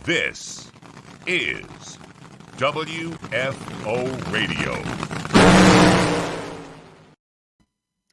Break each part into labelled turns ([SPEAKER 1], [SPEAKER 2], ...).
[SPEAKER 1] This is WFO Radio.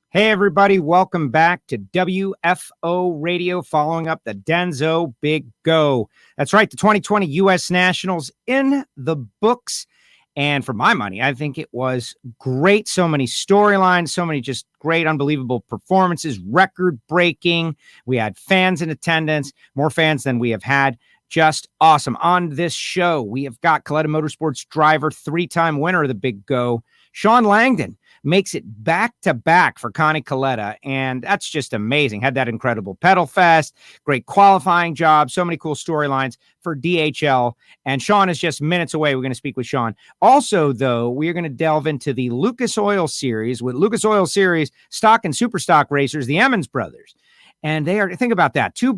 [SPEAKER 2] Hey, everybody. Welcome back to WFO Radio, following up the Denso Big Go. That's right, the 2020 U.S. Nationals in the books. And for my money, I think it was great. So many storylines, so many just great, unbelievable performances, record-breaking. We had fans in attendance, more fans than we have had. Just awesome. On this show, we have got Kalitta Motorsports driver, three-time winner of the Big Go, Shawn Langdon, makes it back-to-back for Connie Kalitta, and that's just amazing. Had that incredible pedal fest, great qualifying job, so many cool storylines for DHL, and Shawn is just minutes away. We're going to speak with Shawn. Also, though, we are going to delve into the Lucas Oil Series with Lucas Oil Series stock and super stock racers, the Emmons brothers, and they are, think about that, two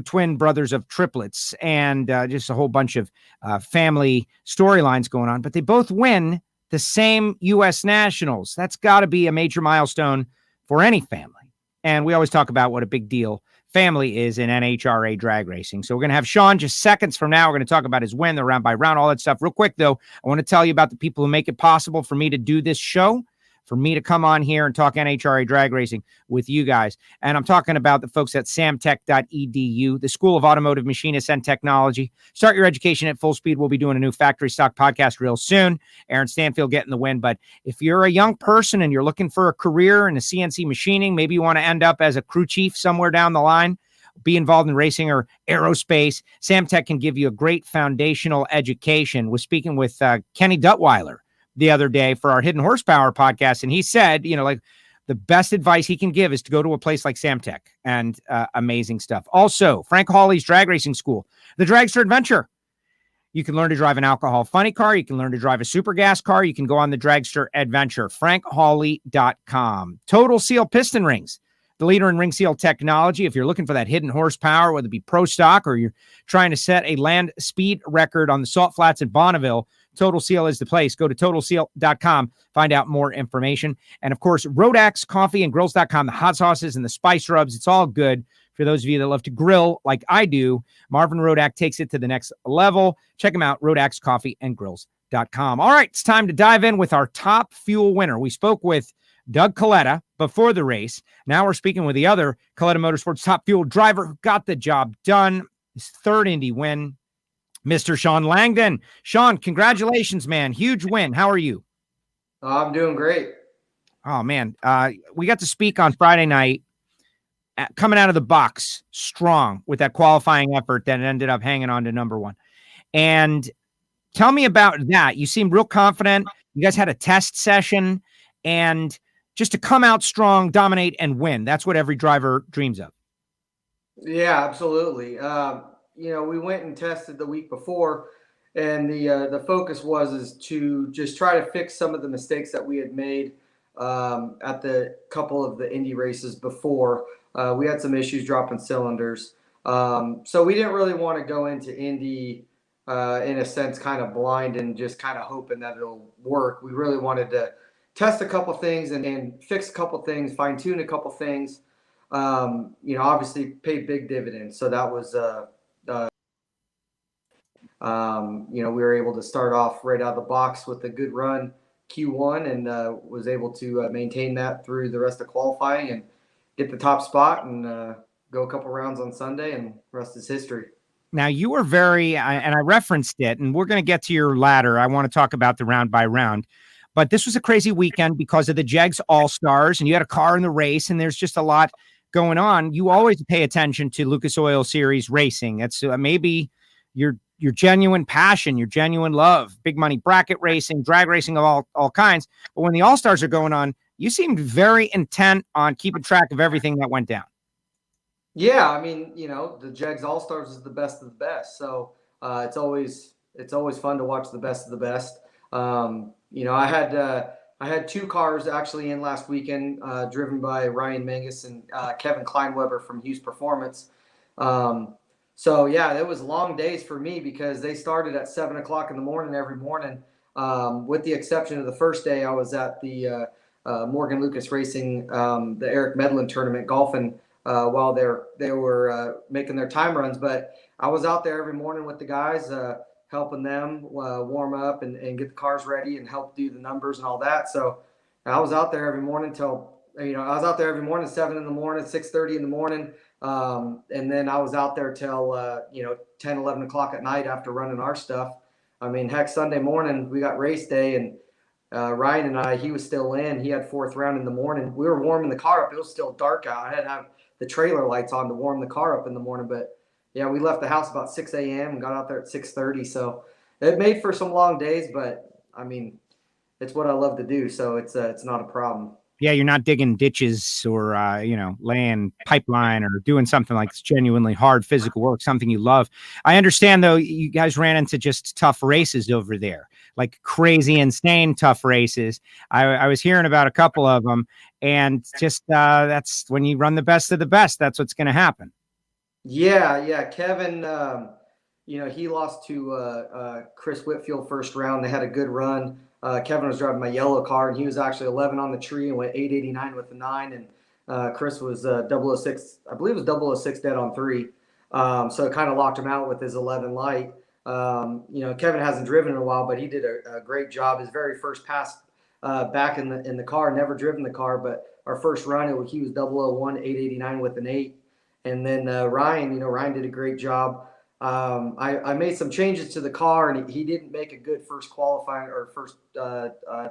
[SPEAKER 2] twin brothers of triplets, and just a whole bunch of family storylines going on, but they both win the same U.S. Nationals. That's got to be a major milestone for any family. And we always talk about what a big deal family is in NHRA drag racing. So we're going to have Shawn just seconds from now. We're going to talk about his win, the round by round, all that stuff. Real quick, though, I want to tell you about the people who make it possible for me to do this show, for me to come on here and talk NHRA drag racing with you guys. And I'm talking about the folks at samtech.edu, the School of Automotive Machinists and Technology. Start your education at full speed. We'll be doing a new factory stock podcast real soon. Aaron Stanfield getting the win. But if you're a young person and you're looking for a career in the CNC machining, maybe you want to end up as a crew chief somewhere down the line, be involved in racing or aerospace, Samtech can give you a great foundational education. We're speaking with Kenny Duttweiler the other day for our Hidden Horsepower podcast. And he said, like the best advice he can give is to go to a place like Samtech, and amazing stuff. Also, Frank Hawley's Drag Racing School, the Dragster Adventure. You can learn to drive an alcohol funny car. You can learn to drive a super gas car. You can go on the Dragster Adventure, frankhawley.com. Total Seal Piston Rings, the leader in ring seal technology. If you're looking for that hidden horsepower, whether it be pro stock or you're trying to set a land speed record on the Salt Flats in Bonneville, Total Seal is the place. Go to totalseal.com, find out more information. And of course, Rodax Coffee and Grills.com, the hot sauces and the spice rubs. It's all good for those of you that love to grill like I do. Marvin Rodak takes it to the next level. Check him out, Rodax Coffee and Grills.com. All right, it's time to dive in with our top fuel winner. We spoke with Doug Kalitta before the race. Now we're speaking with the other Kalitta Motorsports top fuel driver who got the job done. His third Indy win, Mr. Shawn Langdon. Shawn, congratulations, man. Huge win. How are you?
[SPEAKER 3] I'm doing great.
[SPEAKER 2] Oh, man. We got to speak on Friday night, coming out of the box strong with that qualifying effort that ended up hanging on to number one. And tell me about that. You seemed real confident. You guys had a test session, and just to come out strong, dominate, and win. That's what every driver dreams of.
[SPEAKER 3] Yeah, absolutely. We went and tested the week before, and the focus is to just try to fix some of the mistakes that we had made at the couple of the Indy races before. We had some issues dropping cylinders. So we didn't really want to go into Indy, in a sense, kind of blind and just kind of hoping that it'll work. We really wanted to test a couple things and fix a couple things, fine tune a couple things. Obviously paid big dividends. So that was, we were able to start off right out of the box with a good run Q1 and was able to maintain that through the rest of qualifying and get the top spot and go a couple rounds on Sunday, and the rest is history.
[SPEAKER 2] Now, you were and I referenced it, and we're going to get to your ladder. I want to talk about the round by round. But this was a crazy weekend because of the Jegs All-Stars, and you had a car in the race, and there's just a lot going on. You always pay attention to Lucas Oil Series racing. It's maybe your genuine passion, your genuine love, big money bracket racing, drag racing of all kinds. But when the All-Stars are going on, you seemed very intent on keeping track of everything that went down.
[SPEAKER 3] Yeah, I mean, the Jegs All-Stars is the best of the best. So it's always fun to watch the best of the best. I had two cars actually in last weekend, driven by Ryan Mangus and Kevin Kleinweber from Hughes Performance. So yeah, it was long days for me because they started at 7 o'clock in the morning every morning. With the exception of the first day, I was at the Morgan Lucas Racing, the Eric Medlin tournament, golfing while they were making their time runs. But I was out there every morning with the guys, helping them warm up and get the cars ready and help do the numbers and all that. So I was out there every morning till, I was out there every morning, 7 in the morning, 6:30 in the morning. And then I was out there till, 10, 11 o'clock at night after running our stuff. I mean, heck, Sunday morning we got race day, and Ryan and he was still in. He had fourth round in the morning. We were warming the car up. It was still dark out. I had to have the trailer lights on to warm the car up in the morning. But yeah, we left the house about 6 a.m. and got out there at 6:30. So it made for some long days, but I mean, it's what I love to do. So it's not a problem.
[SPEAKER 2] Yeah, you're not digging ditches or, laying pipeline or doing something like genuinely hard physical work, something you love. I understand, though, you guys ran into just tough races over there, like crazy, insane tough races. I was hearing about a couple of them, and just that's when you run the best of the best. That's what's going to happen.
[SPEAKER 3] Yeah. Kevin, he lost to Chris Whitfield first round. They had a good run. Kevin was driving my yellow car, and he was actually 11 on the tree and went 889 with the 9. And Chris was 006, I believe it was 006 dead on 3. So it kind of locked him out with his 11 light. Kevin hasn't driven in a while, but he did a great job. His very first pass back in the car, never driven the car, but our first run, he was 001, 889 with an 8. And then Ryan did a great job. I made some changes to the car, and he didn't make a good first qualifying or first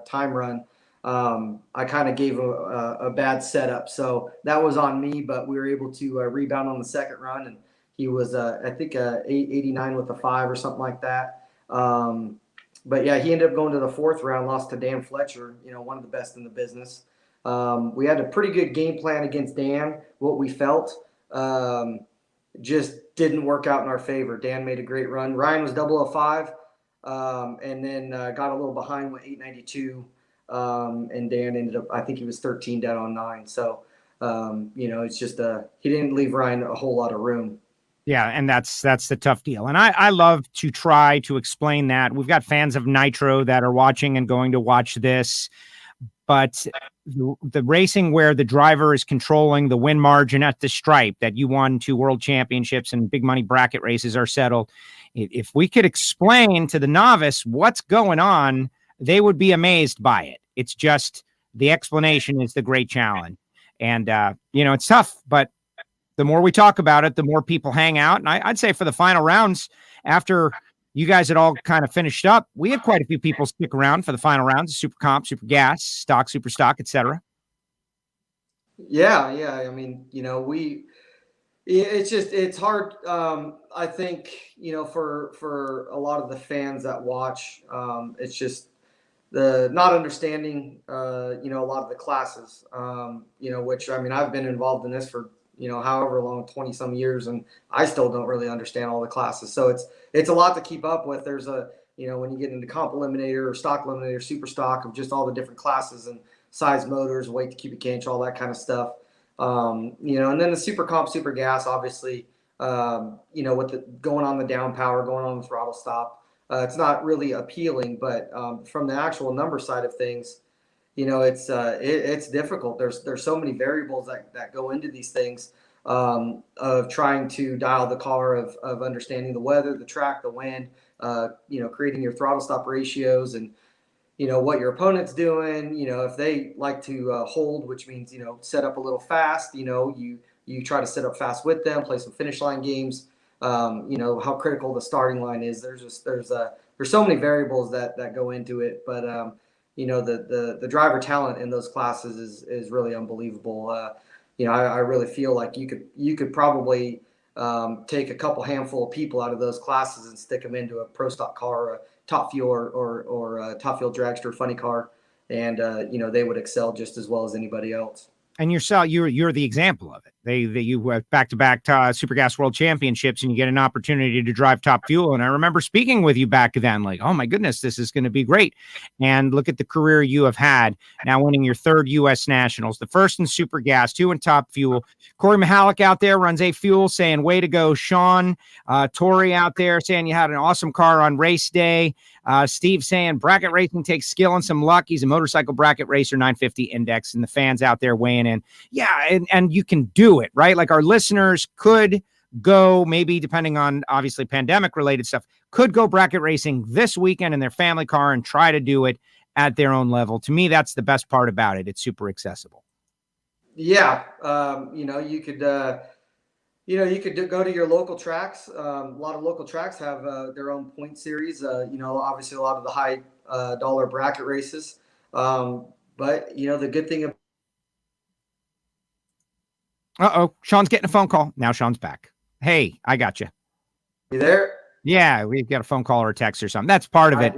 [SPEAKER 3] time run. I kind of gave a bad setup, so that was on me. But we were able to rebound on the second run, and he was I think 889 with a 5 or something like that. But yeah, he ended up going to the fourth round, lost to Dan Fletcher, one of the best in the business. We had a pretty good game plan against Dan. What we felt just didn't work out in our favor. Dan made a great run. Ryan was 005, and then got a little behind with 892. And Dan ended up, I think he was 13 dead on 9. So, it's just he didn't leave Ryan a whole lot of room.
[SPEAKER 2] Yeah, and that's the tough deal. And I love to try to explain that. We've got fans of Nitro that are watching and going to watch this. But the racing where the driver is controlling the win margin at the stripe, that you won 2 world championships and big money bracket races are settled. If we could explain to the novice what's going on, they would be amazed by it. It's just the explanation is the great challenge. And, it's tough, but the more we talk about it, the more people hang out. And I'd say for the final rounds, after you guys had all kind of finished up, we had quite a few people stick around for the final rounds, super comp, super gas, stock, super stock, etc.
[SPEAKER 3] Yeah. I mean, it's hard. I think, for a lot of the fans that watch, it's just the not understanding, a lot of the classes, which, I mean, I've been involved in this for, however long, 20 some years, and I still don't really understand all the classes. So it's a lot to keep up with. There's when you get into comp eliminator or stock eliminator, super stock, of just all the different classes and size motors, weight to cubic inch, all that kind of stuff. And then the super comp, super gas, obviously, with going on the down power, going on the throttle stop, it's not really appealing, but from the actual number side of things, it's difficult. There's so many variables that go into these things, of trying to dial the car, of understanding the weather, the track, the wind, creating your throttle stop ratios, and what your opponent's doing. If they like to hold, which means set up a little fast, you try to set up fast with them, play some finish line games. How critical the starting line is. There's so many variables that go into it, but the driver talent in those classes is really unbelievable. I really feel like you could probably take a couple handful of people out of those classes and stick them into a pro stock car, a top fuel or a top fuel dragster funny car, and they would excel just as well as anybody else.
[SPEAKER 2] And you're the example of it. You have back-to-back Super Gas World Championships, and you get an opportunity to drive top fuel. And I remember speaking with you back then, like, oh my goodness, this is going to be great. And look at the career you have had, now winning your 3rd U.S. Nationals, the 1st in Super Gas, 2 in top fuel. Corey Mihalik out there runs A Fuel saying, way to go, Shawn. Tori out there saying you had an awesome car on race day. Steve saying bracket racing takes skill and some luck. He's a motorcycle bracket racer, 950 index, and the fans out there weighing in. Yeah, and you can do do it, right? Like our listeners could go, maybe depending on obviously pandemic related stuff, could go bracket racing this weekend in their family car and try to do it at their own level. To me, that's the best part about it. It's super accessible.
[SPEAKER 3] Yeah. You could go to your local tracks. A lot of local tracks have their own point series. Obviously a lot of the high dollar bracket races. But the good thing.
[SPEAKER 2] Sean's getting a phone call. Now Sean's back. Hey, I got you.
[SPEAKER 3] You there?
[SPEAKER 2] Yeah, we've got a phone call or a text or something. That's part of it.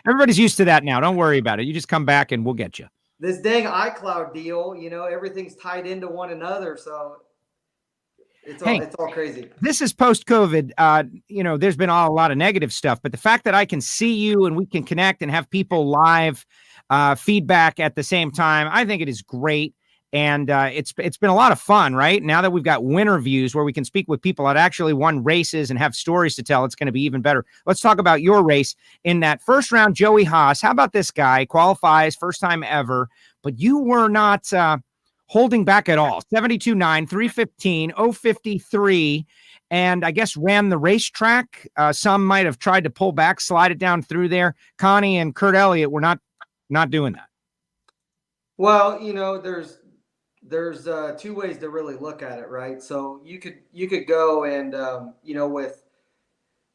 [SPEAKER 2] Everybody's used to that now. Don't worry about it. You just come back and we'll get you.
[SPEAKER 3] This dang iCloud deal, everything's tied into one another. So it's all crazy.
[SPEAKER 2] This is post-COVID. There's been a lot of negative stuff, but the fact that I can see you and we can connect and have people live feedback at the same time, I think it is great. And it's been a lot of fun, right? Now that we've got winner views where we can speak with people that actually won races and have stories to tell, it's going to be even better. Let's talk about your race in that first round. Joey Haas, how about this guy? Qualifies, first time ever, but you were not holding back at all. 72.9, 315, 053, and I guess ran the racetrack. Some might have tried to pull back, slide it down through there. Connie and Kurt Elliott were not doing that.
[SPEAKER 3] Well, there's two ways to really look at it, right? So you could go and with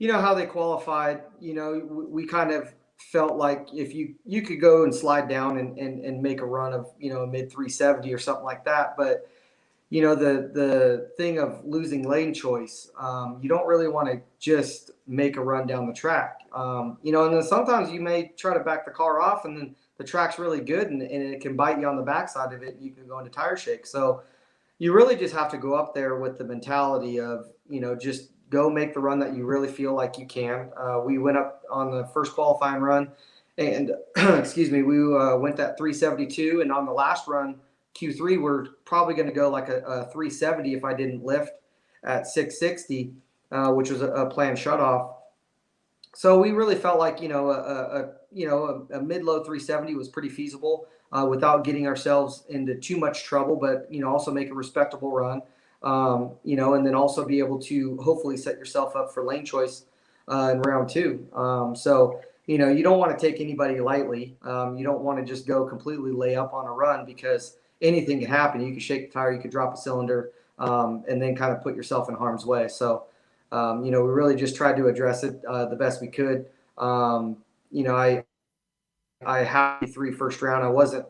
[SPEAKER 3] how they qualified, we kind of felt like if you could go and slide down and make a run of a mid 370 or something like that, but the thing of losing lane choice, you don't really want to just make a run down the track, and then sometimes you may try to back the car off and then the track's really good and it can bite you on the backside of it. You can go into tire shake. So you really just have to go up there with the mentality of, just go make the run that you really feel like you can. We went up on the first qualifying run and excuse me, we went that 372, and on the last run, Q3, we're probably going to go like a 370 if I didn't lift at 660, which was a planned shutoff. So we really felt like, a mid-low 370 was pretty feasible without getting ourselves into too much trouble, but, also make a respectable run, and then also be able to hopefully set yourself up for lane choice in round two. So, you don't want to take anybody lightly. You don't want to just go completely lay up on a run because anything can happen. You could shake the tire, you could drop a cylinder, and then kind of put yourself in harm's way. So, we really just tried to address it the best we could. I had the first round. I wasn't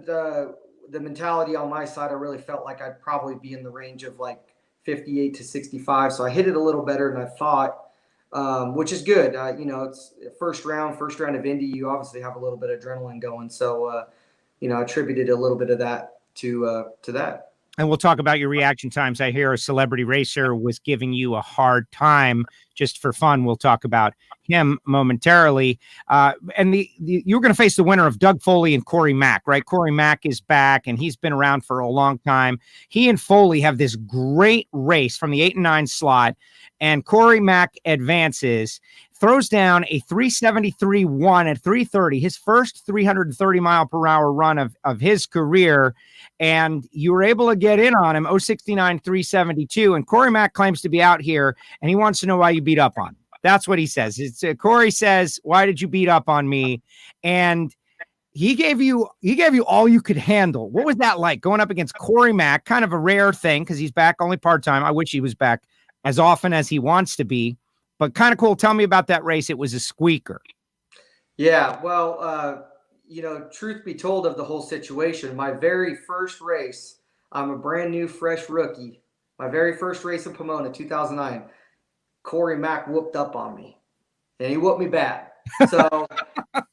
[SPEAKER 3] the mentality on my side. I really felt like I'd probably be in the range of like 58 to 65. So I hit it a little better than I thought, which is good. It's first round of Indy. You obviously have a little bit of adrenaline going. So, I attributed a little bit of that to that.
[SPEAKER 2] And we'll talk about your reaction times. I hear a celebrity racer was giving you a hard time just for fun. We'll talk about him momentarily. And you're going to face the winner of Doug Foley and Corey Mack, right? Corey Mack is back, and he's been around for a long time. He and Foley have this great race from the 8 and 9 slot, and Corey Mack advances, throws down a 373.1 at 330, his first 330 mile per hour run of his career. And you were able to get in on him, 069, 372. And Corey Mack claims to be out here, and he wants to know why you beat up on him. That's what he says. Corey says, why did you beat up on me? And he gave you all you could handle. What was that like going up against Corey Mack? Kind of a rare thing because he's back only part-time. I wish he was back as often as he wants to be, but kind of cool. Tell me about that race. It was a squeaker.
[SPEAKER 3] Yeah. Well, truth be told of the whole situation, my very first race, I'm a brand new, fresh rookie. My very first race in Pomona, 2009, Corey Mack whooped up on me, and he whooped me bad. So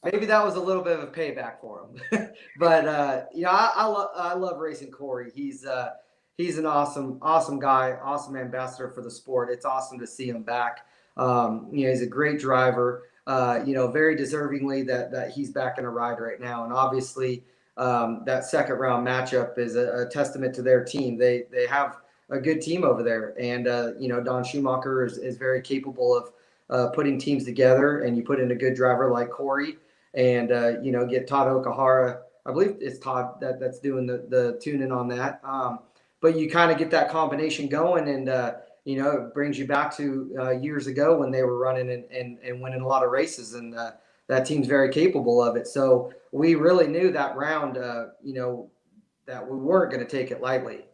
[SPEAKER 3] maybe that was a little bit of a payback for him. But, I love racing Corey. He's an awesome guy, awesome ambassador for the sport. It's awesome to see him back. He's a great driver. Very deservingly that he's back in a ride right now. And obviously, that second round matchup is a testament to their team. They have a good team over there. And, Don Schumacher is very capable of putting teams together, and you put in a good driver like Corey and, get Todd Okahara I believe it's Todd that's doing the tuning on that. But you kind of get that combination going, and it brings you back to years ago when they were running and winning a lot of races, and that team's very capable of it. So we really knew that round, that we weren't going to take it lightly.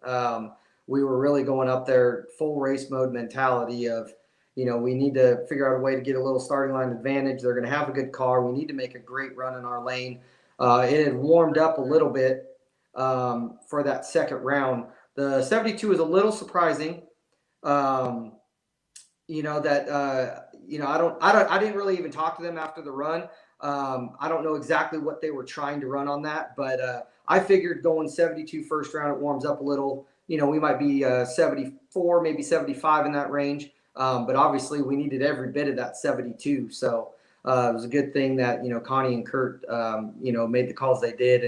[SPEAKER 3] We were really going up there full race mode mentality of, we need to figure out a way to get a little starting line advantage. They're going to have a good car. We need to make a great run in our lane. It had warmed up a little bit for that second round. The 72 was a little surprising. I didn't really even talk to them after the run. I don't know exactly what they were trying to run on that, but I figured going 72 first round, it warms up a little. We might be 74, maybe 75 in that range. But obviously we needed every bit of that 72. So it was a good thing that, Connie and Kurt, made the calls they did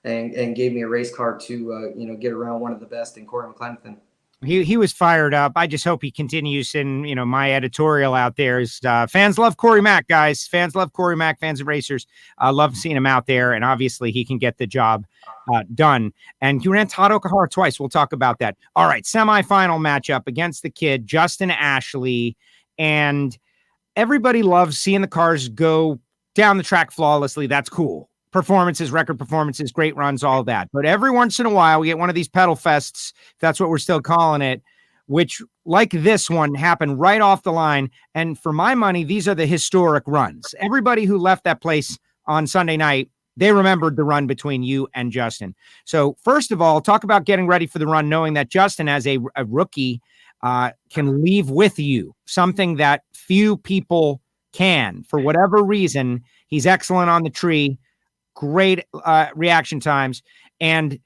[SPEAKER 3] and gave me a race car to, get around one of the best in Corey McClenathan.
[SPEAKER 2] He was fired up. I just hope he continues. And, my editorial out there is fans love Corey Mack, guys. Fans love Corey Mack, fans of racers. Love seeing him out there. And obviously he can get the job done. And he ran Todd Okahara twice. We'll talk about that. All right. Semifinal matchup against the kid, Justin Ashley. And everybody loves seeing the cars go down the track flawlessly. That's cool. Performances, record performances, great runs, all that. But every once in a while, we get one of these pedal fests, if that's what we're still calling it, which, like this one, happened right off the line. And for my money, these are the historic runs. Everybody who left that place on Sunday night, they remembered the run between you and Justin. So first of all, talk about getting ready for the run, knowing that Justin, as a rookie, can leave with you, something that few people can. For whatever reason, he's excellent on the tree. Great reaction times, and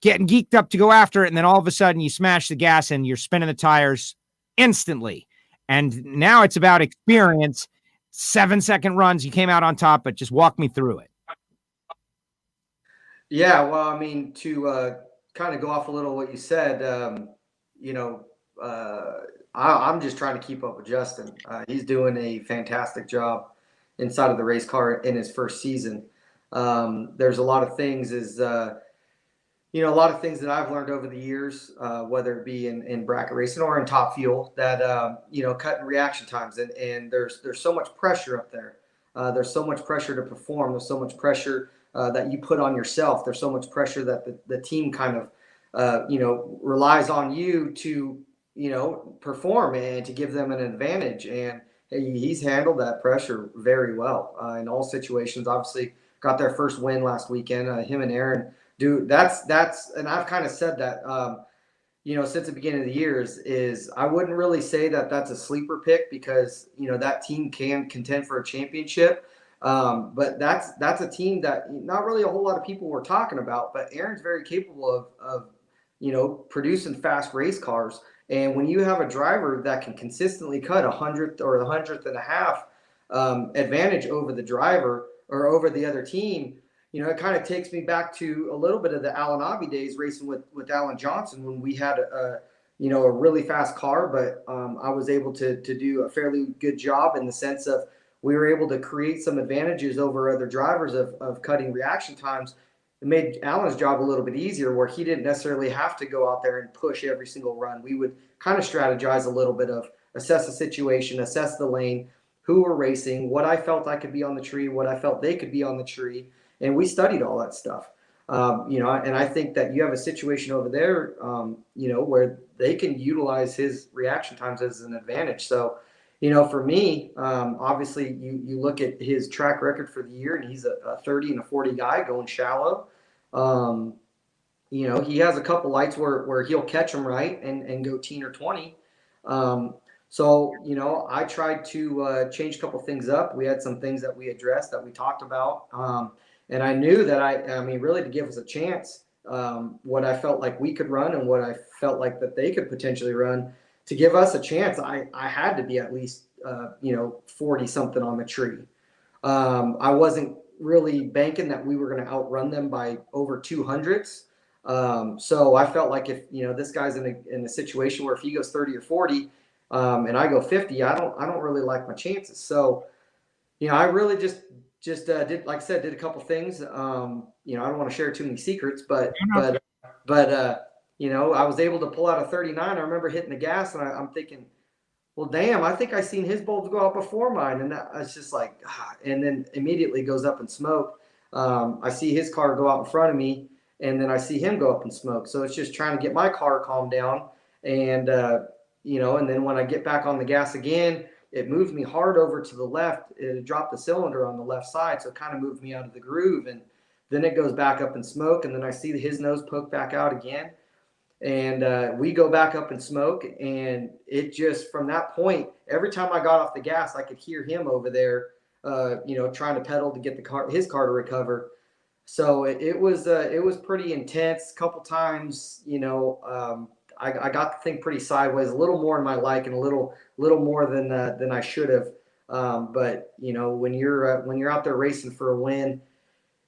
[SPEAKER 2] getting geeked up to go after it. And then all of a sudden you smash the gas and you're spinning the tires instantly. And now it's about experience. 7-second runs. You came out on top, but just walk me through it.
[SPEAKER 3] Yeah. Well, I mean, to kind of go off a little what you said, I'm just trying to keep up with Justin. He's doing a fantastic job inside of the race car in his first season. There's a lot of things a lot of things that I've learned over the years, whether it be in bracket racing or in Top Fuel, that, cutting reaction times. And there's so much pressure up there. There's so much pressure to perform. There's so much pressure that you put on yourself. There's so much pressure that the team kind of, relies on you to, perform and to give them an advantage. And he's handled that pressure very well in all situations. Obviously, got their first win last weekend. Him and Aaron do that's, and I've kind of said that, since the beginning of the year is I wouldn't really say that that's a sleeper pick because, that team can contend for a championship. But that's a team that not really a whole lot of people were talking about, but Aaron's very capable of producing fast race cars. And when you have a driver that can consistently cut 100th or 100th and a half advantage over the driver, or over the other team, it kind of takes me back to a little bit of the Alan Abbey days racing with Alan Johnson when we had a really fast car, but I was able to do a fairly good job in the sense of we were able to create some advantages over other drivers of cutting reaction times. It made Alan's job a little bit easier where he didn't necessarily have to go out there and push every single run. We would kind of strategize a little bit of assess the situation, assess the lane, who were racing, what I felt I could be on the tree, what I felt they could be on the tree. And we studied all that stuff. And I think that you have a situation over there, where they can utilize his reaction times as an advantage. So, for me, obviously you look at his track record for the year and he's a 30 and a 40 guy going shallow. He has a couple lights where he'll catch them right and go 10 or 20. So, I tried to change a couple things up. We had some things that we addressed that we talked about. And I knew that really to give us a chance, what I felt like we could run and what I felt like that they could potentially run, to give us a chance, I had to be at least, 40 something on the tree. I wasn't really banking that we were going to outrun them by over 200s. So I felt like if, this guy's in a situation where if he goes 30 or 40, and I go 50, I don't really like my chances. So, I really just just did, like I said, did a couple things. You know, I don't want to share too many secrets, but you know, I was able to pull out a 39. I remember hitting the gas, and I'm thinking, well, damn, I think I seen his bulbs go out before mine, and I was just like, ah, and then immediately goes up in smoke. I see his car go out in front of me, and then I see him go up in smoke. So it's just trying to get my car calmed down, and you know, and then when I get back on the gas again, it moved me hard over to the left. It dropped the cylinder on the left side, so it kind of moved me out of the groove, and then it goes back up in smoke, and then I see his nose poke back out again. And we go back up in smoke, and it just, from that point, every time I got off the gas, I could hear him over there, you know, trying to pedal to get his car to recover. So it was pretty intense. A couple times, you know, I got the thing pretty sideways, a little more in my like, and a little more than I should have. But you know, when you're out there racing for a win,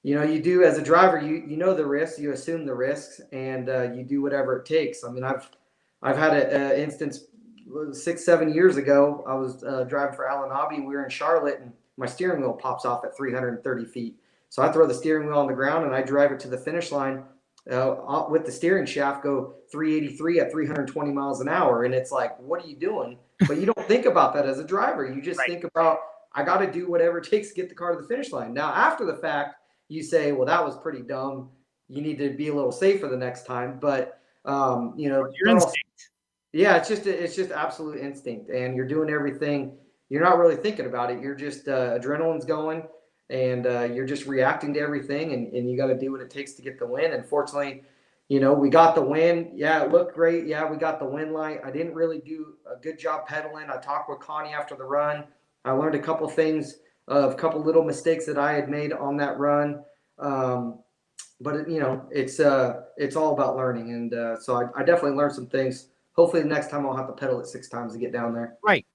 [SPEAKER 3] you know, you do, as a driver, you know the risks, you assume the risks, and you do whatever it takes. I mean, I've had an instance 6-7 years ago. I was driving for Alan Hobby. We were in Charlotte, and my steering wheel pops off at 330 feet. So I throw the steering wheel on the ground, and I drive it to the finish line with the steering shaft, go 383 at 320 miles an hour. And it's like, what are you doing? But you don't think about that as a driver. You just think about, I got to do whatever it takes to get the car to the finish line. Now, after the fact, you say, well, that was pretty dumb. You need to be a little safer the next time. But, you know,
[SPEAKER 2] your instinct.
[SPEAKER 3] Yeah, it's just absolute instinct. And you're doing everything. You're not really thinking about it. You're just adrenaline's going, and you're just reacting to everything. And you got to do what it takes to get the win. And fortunately, you know, we got the win. Yeah, it looked great. Yeah, we got the win light. I didn't really do a good job pedaling. I talked with Connie after the run. I learned a couple things, a couple little mistakes that I had made on that run. But you know, it's all about learning. And so I definitely learned some things. Hopefully the next time I'll have to pedal it 6 times to get down there.
[SPEAKER 2] Right.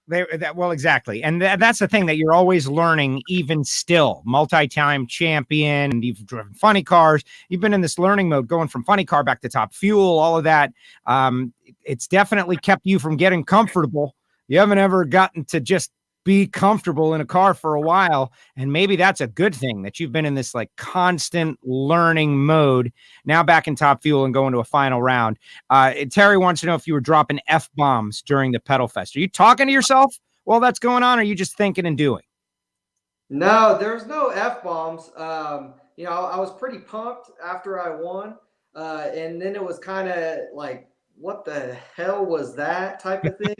[SPEAKER 2] Well, exactly. And that's the thing, that you're always learning, even still. Multi-time champion, you've driven funny cars. You've been in this learning mode, going from funny car back to Top Fuel, all of that. It's definitely kept you from getting comfortable. You haven't ever gotten to just be comfortable in a car for a while. And maybe that's a good thing, that you've been in this like constant learning mode, now back in Top Fuel and going to a final round. Terry wants to know if you were dropping F-bombs during the pedal fest. Are you talking to yourself while that's going on? Or are you just thinking and doing?
[SPEAKER 3] No, there's no F-bombs. You know, I was pretty pumped after I won. And then it was kind of like, what the hell was that type of thing?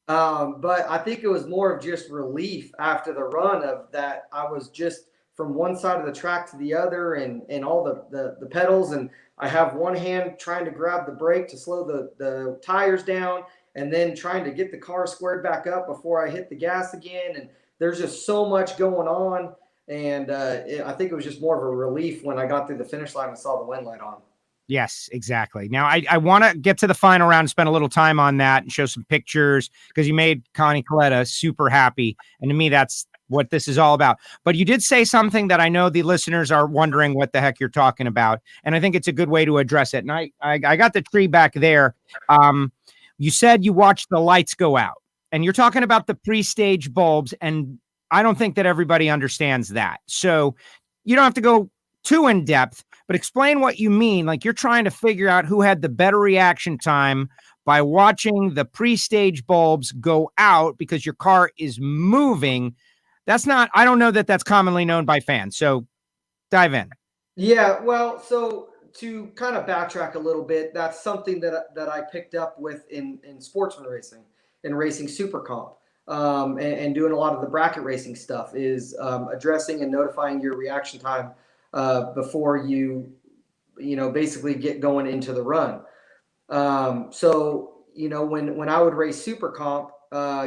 [SPEAKER 3] But I think it was more of just relief after the run, of that I was just from one side of the track to the other, and all the pedals, and I have one hand trying to grab the brake to slow the tires down, and then trying to get the car squared back up before I hit the gas again. And there's just so much going on. And I think it was just more of a relief when I got through the finish line and saw the win light on.
[SPEAKER 2] Yes, exactly. Now, I want to get to the final round, spend a little time on that, and show some pictures, because you made Connie Kalitta super happy. And to me, that's what this is all about. But you did say something that I know the listeners are wondering what the heck you're talking about. And I think it's a good way to address it. And I got the tree back there. You said you watched the lights go out, and you're talking about the pre-stage bulbs. And I don't think that everybody understands that. So you don't have to go too in depth, but explain what you mean. Like, you're trying to figure out who had the better reaction time by watching the pre-stage bulbs go out because your car is moving. That's not, I don't know that that's commonly known by fans. So dive in.
[SPEAKER 3] Yeah, well, so to kind of backtrack a little bit, that's something that I picked up with in sportsman racing and racing super comp, and doing a lot of the bracket racing stuff, is addressing and notifying your reaction time before you basically get going into the run. So, you know, when I would race super comp,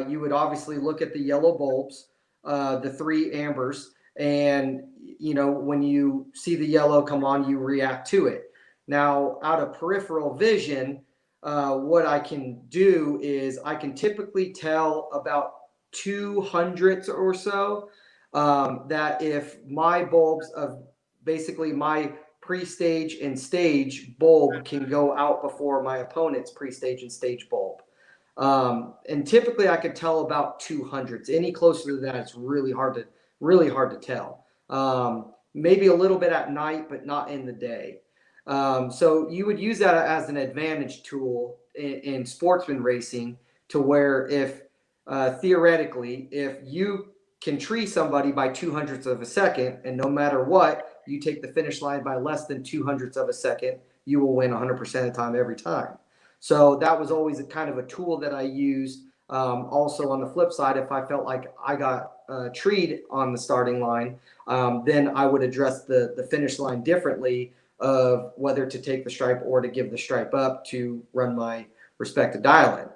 [SPEAKER 3] you would obviously look at the yellow bulbs, the 3 ambers, and, you know, when you see the yellow come on, you react to it. Now, out of peripheral vision, what I can do is I can typically tell about 200 or so, that if my bulbs of basically my pre-stage and stage bulb can go out before my opponent's pre-stage and stage bulb. And typically I could tell about 200s. Any closer to that, it's really hard to tell. maybe a little bit at night, but not in the day. So you would use that as an advantage tool in sportsman racing, to where if theoretically, if you can tree somebody by 200ths of a second, and no matter what, you take the finish line by less than 200ths of a second, you will win 100% of the time every time. So that was always a kind of a tool that I used. Also, on the flip side, if I felt like I got treed on the starting line, then I would address the finish line differently, of whether to take the stripe or to give the stripe up to run my respective dial-in.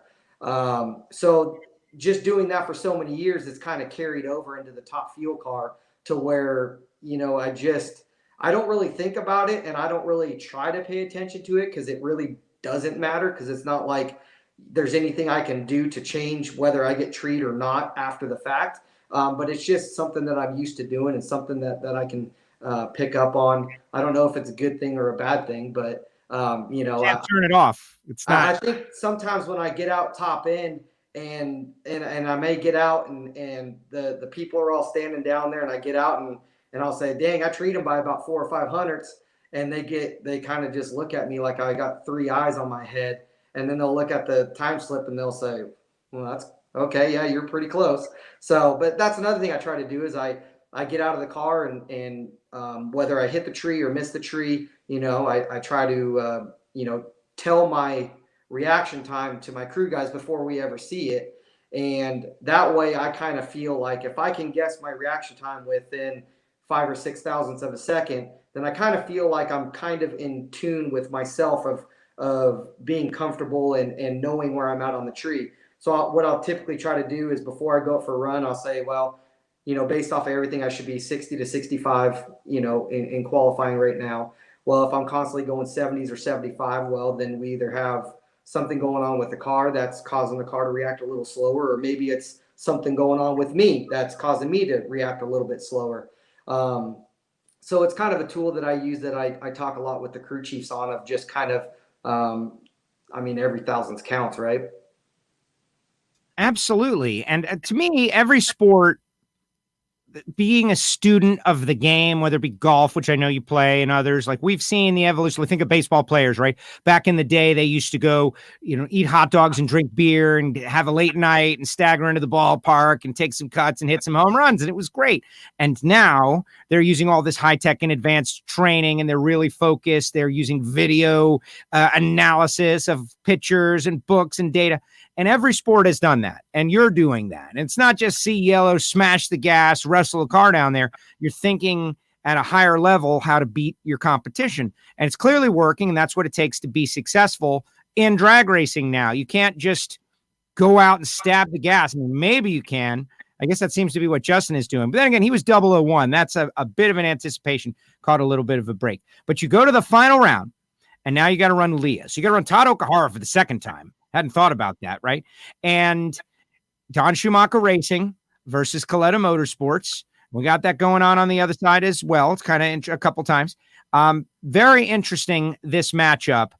[SPEAKER 3] So just doing that for so many years, it's kind of carried over into the top fuel car, to where, I don't really think about it, and I don't really try to pay attention to it, because it really doesn't matter, because it's not like there's anything I can do to change whether I get treated or not after the fact. But it's just something that I'm used to doing, and something that I can pick up on. I don't know if it's a good thing or a bad thing, but
[SPEAKER 2] Can't turn it off. It's not.
[SPEAKER 3] I think sometimes when I get out top end, and I may get out, and the people are all standing down there, and I get out, and I'll say, dang, I treat them by about 400 or 500ths, and they kind of just look at me like I got three eyes on my head. And then they'll look at the time slip, and they'll say, well, that's okay. Yeah, you're pretty close. So, but that's another thing I try to do, is I get out of the car, and whether I hit the tree or miss the tree, I try to, tell my reaction time to my crew guys before we ever see it. And that way I kind of feel like if I can guess my reaction time within 5 or 6 thousandths of a second, then I kind of feel like I'm kind of in tune with myself, of being comfortable and knowing where I'm at on the tree. So what I'll typically try to do is, before I go for a run, I'll say, well, based off of everything, I should be 60 to 65, in qualifying right now. Well, if I'm constantly going 70s or 75, well, then we either have something going on with the car that's causing the car to react a little slower, or maybe it's something going on with me that's causing me to react a little bit slower. So it's kind of a tool that I use, that I talk a lot with the crew chiefs on, of just kind of, every thousandth counts, right?
[SPEAKER 2] Absolutely. And to me, every sport, being a student of the game, whether it be golf, which I know you play, and others, like we've seen the evolution. Think of baseball players, right? Back in the day, they used to go, eat hot dogs and drink beer and have a late night and stagger into the ballpark and take some cuts and hit some home runs. And it was great. And now they're using all this high tech and advanced training, and they're really focused. They're using video analysis of pictures and books and data. And every sport has done that. And you're doing that. And it's not just see yellow, smash the gas, wrestle a car down there. You're thinking at a higher level how to beat your competition. And it's clearly working. And that's what it takes to be successful in drag racing now. You can't just go out and stab the gas. Maybe you can. I guess that seems to be what Justin is doing. But then again, he was 001. That's a bit of an anticipation, caught a little bit of a break. But you go to the final round, and now you got to run Leah. So you got to run Todd Okahara for the second time. Hadn't thought about that, right? And Don Schumacher Racing versus Kalitta Motorsports. We got that going on the other side as well. It's kind of a couple times. Very interesting, this matchup.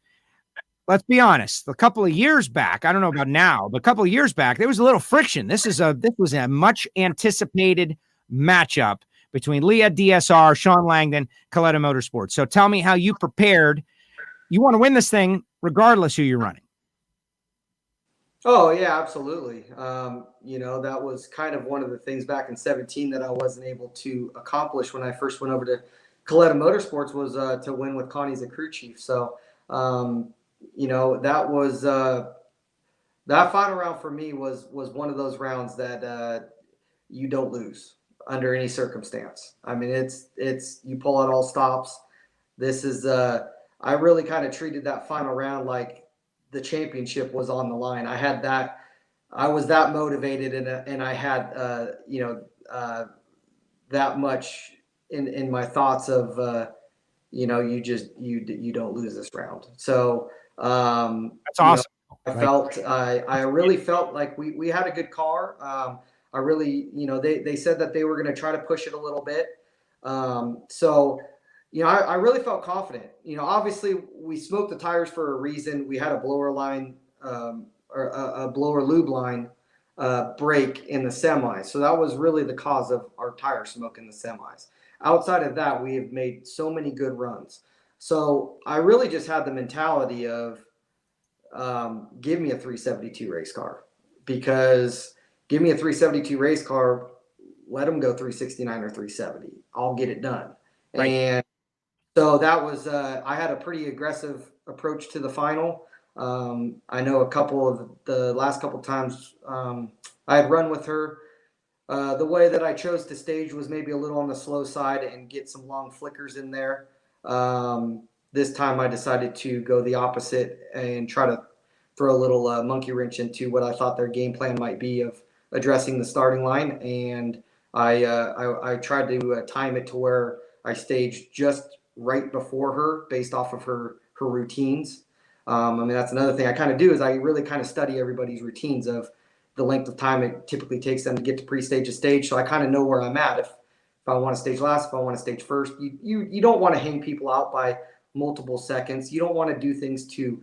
[SPEAKER 2] Let's be honest. A couple of years back, I don't know about now, but a couple of years back, there was a little friction. This was a much anticipated matchup between Leah, DSR, Shawn Langdon, Kalitta Motorsports. So tell me how you prepared. You want to win this thing regardless who you're running.
[SPEAKER 3] Oh yeah, absolutely. That was kind of one of the things back in 2017 that I wasn't able to accomplish when I first went over to Kalitta Motorsports, was to win with Connie as a crew chief. So, that was that final round for me was one of those rounds that you don't lose under any circumstance. It's you pull out all stops. This is I really kind of treated that final round like the championship was on the line. I was that motivated, and I had, that much in my thoughts of, you don't lose this round. So,
[SPEAKER 2] that's awesome.
[SPEAKER 3] I really felt like we had a good car. I really, they said that they were going to try to push it a little bit. So, I really felt confident. Obviously we smoked the tires for a reason. We had a blower line or a blower lube line break in the semis. So that was really the cause of our tire smoke in the semis. outside of that, we have made so many good runs. So I really just had the mentality of give me a 372 race car, because give me a 372 race car, let them go 369 or 370. I'll get it done.
[SPEAKER 2] Right.
[SPEAKER 3] And so that was, I had a pretty aggressive approach to the final. I know a couple of the last couple times I had run with her. The way that I chose to stage was maybe a little on the slow side and get some long flickers in there. This time I decided to go the opposite and try to throw a little monkey wrench into what I thought their game plan might be of addressing the starting line. And I tried to time it to where I staged just right before her based off of her routines. I mean, that's another thing I kind of do is I really kind of study everybody's routines of the length of time it typically takes them to get to pre-stage a stage. So I kind of know where I'm at. If I want to stage last, if I want to stage first, you don't want to hang people out by multiple seconds. You don't want to do things to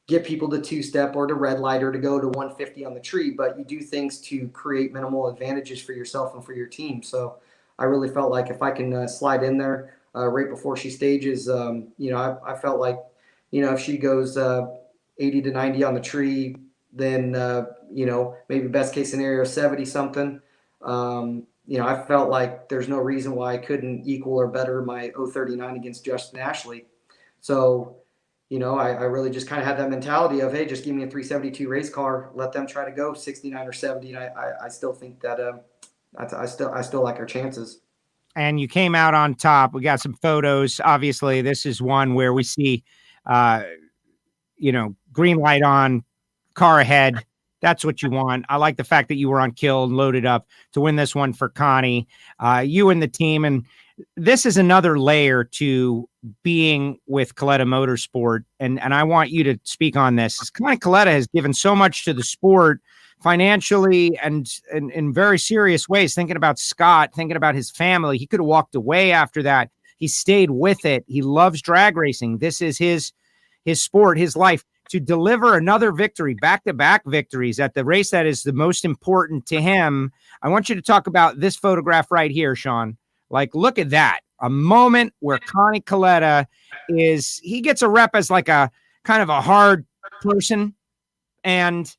[SPEAKER 3] get people to two-step or to red light or to go to 150 on the tree, but you do things to create minimal advantages for yourself and for your team. So I really felt like if I can slide in there right before she stages, I felt like, if she goes 80 to 90 on the tree, then, maybe best case scenario, 70 something. I felt like there's no reason why I couldn't equal or better my 039 against Justin Ashley. So, I really just kind of had that mentality of, hey, just give me a 372 race car, let them try to go 69 or 70. And I still think that I still like our chances.
[SPEAKER 2] And you came out on top. We got some photos. Obviously, this is one where we see, green light on, car ahead. That's what you want. I like the fact that you were on kill and loaded up to win this one for Connie, you and the team. And this is another layer to being with Kalitta Motorsport. And I want you to speak on this. Connie Kalitta has given so much to the sport financially and in very serious ways, thinking about Scott, thinking about his family. He could have walked away after that. He stayed with it. He loves drag racing. This is his sport, his life. To deliver another victory, back-to-back victories at the race that is the most important to him. I want you to talk about this photograph right here, Shawn. Like, look at that. A moment where Connie Kalitta he gets a rep as like a kind of a hard person. And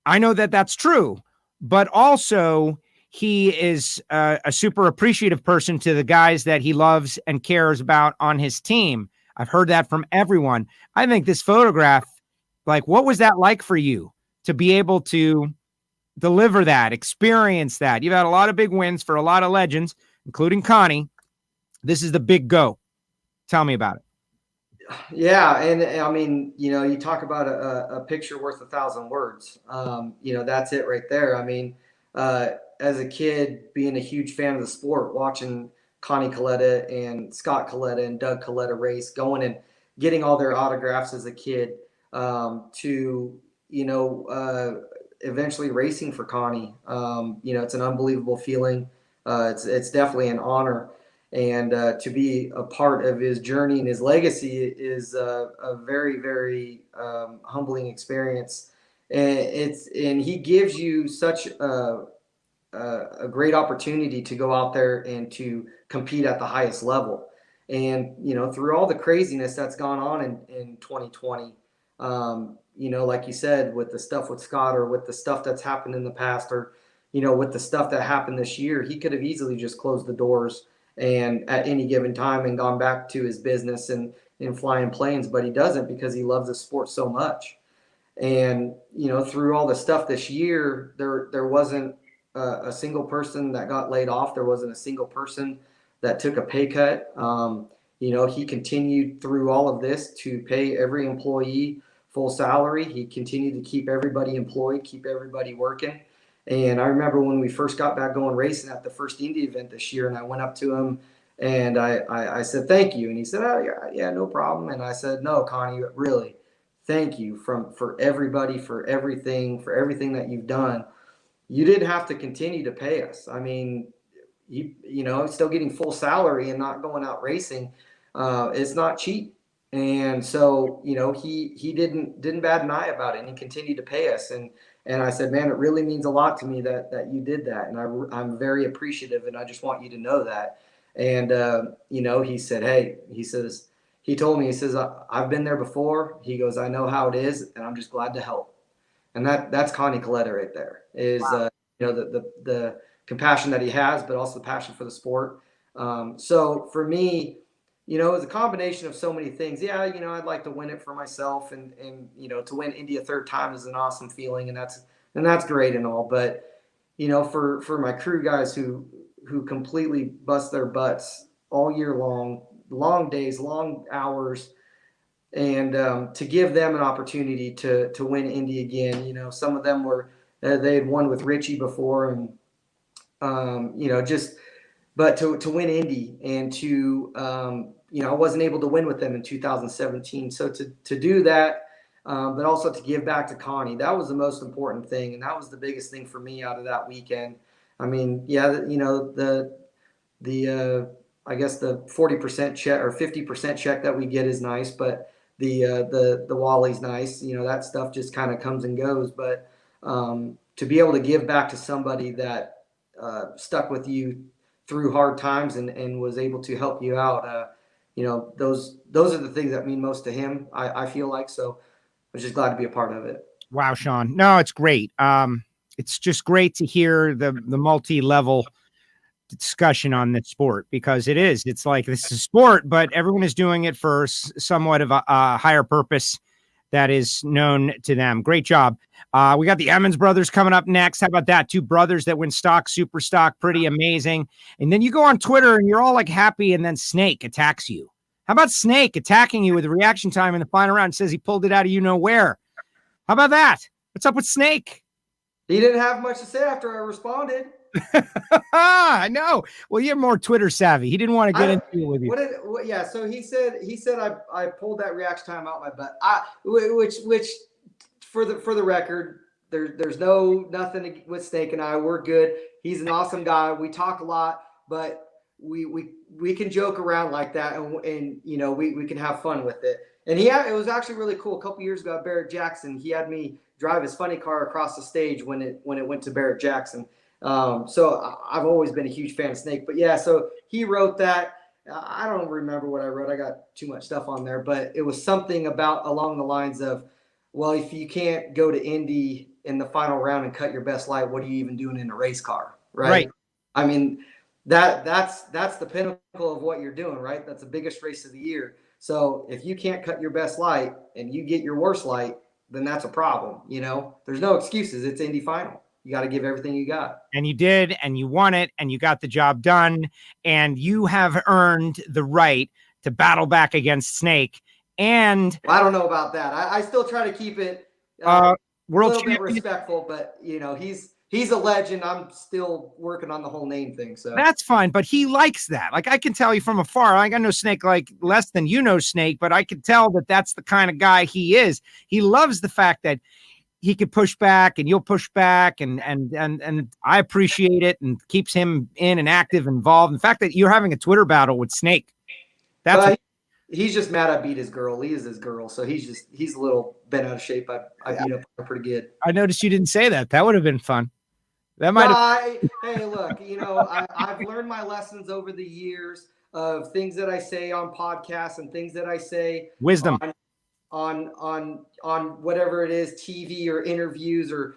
[SPEAKER 2] I know that that's true, but also he is a super appreciative person to the guys that he loves and cares about on his team. I've heard that from everyone. I think this photograph, like, what was that like for you to be able to deliver that, experience that? You've had a lot of big wins for a lot of legends, including Connie. This is the big go. Tell me about it.
[SPEAKER 3] Yeah. And I mean, you talk about a picture worth 1,000 words. That's it right there. I mean, as a kid, being a huge fan of the sport, watching Connie Kalitta and Scott Kalitta and Doug Kalitta race, going and getting all their autographs as a kid, to eventually racing for Connie. It's an unbelievable feeling. It's definitely an honor, and to be a part of his journey and his legacy is a very, very humbling experience. And he gives you such a great opportunity to go out there and to compete at the highest level. And through all the craziness that's gone on in 2020. Like you said, with the stuff with Scott, or with the stuff that's happened in the past, or, with the stuff that happened this year, he could have easily just closed the doors and at any given time and gone back to his business and flying planes, but he doesn't, because he loves the sport so much. And, through all the stuff this year, there wasn't a single person that got laid off. There wasn't a single person that took a pay cut. He continued through all of this to pay every employee full salary. He continued to keep everybody employed, keep everybody working. And I remember when we first got back going racing at the first Indy event this year, and I went up to him and I said, thank you. And he said, oh, yeah, no problem. And I said, no, Connie, really, thank you for everybody, for everything that you've done. You didn't have to continue to pay us. I mean, still getting full salary and not going out racing. It's not cheap. And so, he didn't bat an eye about it, and he continued to pay us. And I said, man, it really means a lot to me that you did that. And I'm very appreciative, and I just want you to know that. And, he said, hey, he told me, he says, I've been there before. He goes, I know how it is, and I'm just glad to help. And that's Connie Kalitta right there is,
[SPEAKER 2] Wow.
[SPEAKER 3] the compassion that he has, but also the passion for the sport. So for me, it was a combination of so many things. Yeah, I'd like to win it for myself, and to win Indy a third time is an awesome feeling, and that's great and all. But for my crew guys who completely bust their butts all year long days, long hours, and to give them an opportunity to win Indy again. Some of them were they had won with Richie before, and but to win Indy and to I wasn't able to win with them in 2017. So to do that, but also to give back to Connie, that was the most important thing, and that was the biggest thing for me out of that weekend. I mean, yeah, the I guess the 40% check or 50% check that we get is nice, but the Wally's nice. That stuff just kind of comes and goes. But to be able to give back to somebody that stuck with you through hard times and was able to help you out, those are the things that mean most to him. I feel like. So I'm just glad to be a part of it.
[SPEAKER 2] Wow, Shawn. No, it's great. It's just great to hear the multi-level discussion on this sport, because it's like, this is sport, but everyone is doing it for somewhat of a higher purpose that is known to them. Great job. We got the Emmons brothers coming up next. How about that? Two brothers that win stock, super stock, pretty amazing. And then you go on Twitter and you're all like happy, and then Snake attacks you. How about Snake attacking you with reaction time in the final round? Says he pulled it out of where. How about that? What's up with Snake?
[SPEAKER 3] He didn't have much to say after I responded.
[SPEAKER 2] I know. Well, you're more Twitter savvy. He didn't want to get into it with you.
[SPEAKER 3] So he said I pulled that reaction time out my butt. Which for the record, there's nothing with Snake and I. We're good. He's an awesome guy. We talk a lot, but we can joke around like that, and we can have fun with it. And it was actually really cool. A couple years ago at Barrett Jackson, he had me drive his funny car across the stage when it went to Barrett Jackson. So I've always been a huge fan of Snake. But yeah, so he wrote that. I don't remember what I wrote. I got too much stuff on there, but it was something along the lines of, well, if you can't go to Indy in the final round and cut your best light, what are you even doing in a race car? Right. I mean, that's the pinnacle of what you're doing, right? That's the biggest race of the year. So if you can't cut your best light and you get your worst light, then that's a problem. There's no excuses. It's Indy final. You got to give everything you got. And you did, and you won it, and you got the job done, and you have earned the right to battle back against Snake. And I don't know about that. I still try to keep it
[SPEAKER 2] world
[SPEAKER 3] a little bit respectful, but he's a legend. I'm still working on the whole name thing. So
[SPEAKER 2] that's fine, but he likes that. Like, I can tell you from afar, I know Snake like less than Snake, but I can tell that that's the kind of guy he is. He loves the fact that he could push back and you'll push back, and I appreciate it, and keeps him in and active, involved. The fact that you're having a Twitter battle with Snake,
[SPEAKER 3] he's just mad I beat his girl. He is his girl, so he's a little bent out of shape. I beat up her pretty good.
[SPEAKER 2] I noticed you didn't say that. That would have been fun. That might have.
[SPEAKER 3] Hey, look, I've learned my lessons over the years of things that I say on podcasts and things that I say
[SPEAKER 2] wisdom
[SPEAKER 3] on whatever it is, TV or interviews, or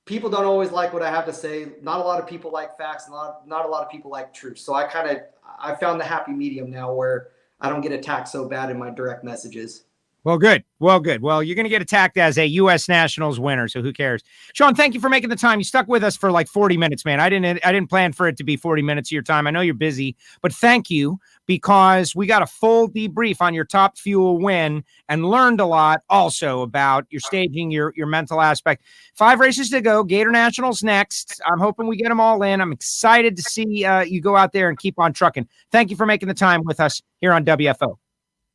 [SPEAKER 3] people don't always like what I have to say. Not a lot of people like facts, not a lot of people like truth. So I found the happy medium now where I don't get attacked so bad in my direct messages.
[SPEAKER 2] Well, good. Well, you're going to get attacked as a U.S. Nationals winner, so who cares? Shawn, thank you for making the time. You stuck with us for like 40 minutes, man. I didn't plan for it to be 40 minutes of your time. I know you're busy, but thank you, because we got a full debrief on your Top Fuel win and learned a lot also about your staging, your mental aspect. 5 races to go. Gator Nationals next. I'm hoping we get them all in. I'm excited to see you go out there and keep on trucking. Thank you for making the time with us here on WFO.
[SPEAKER 3] All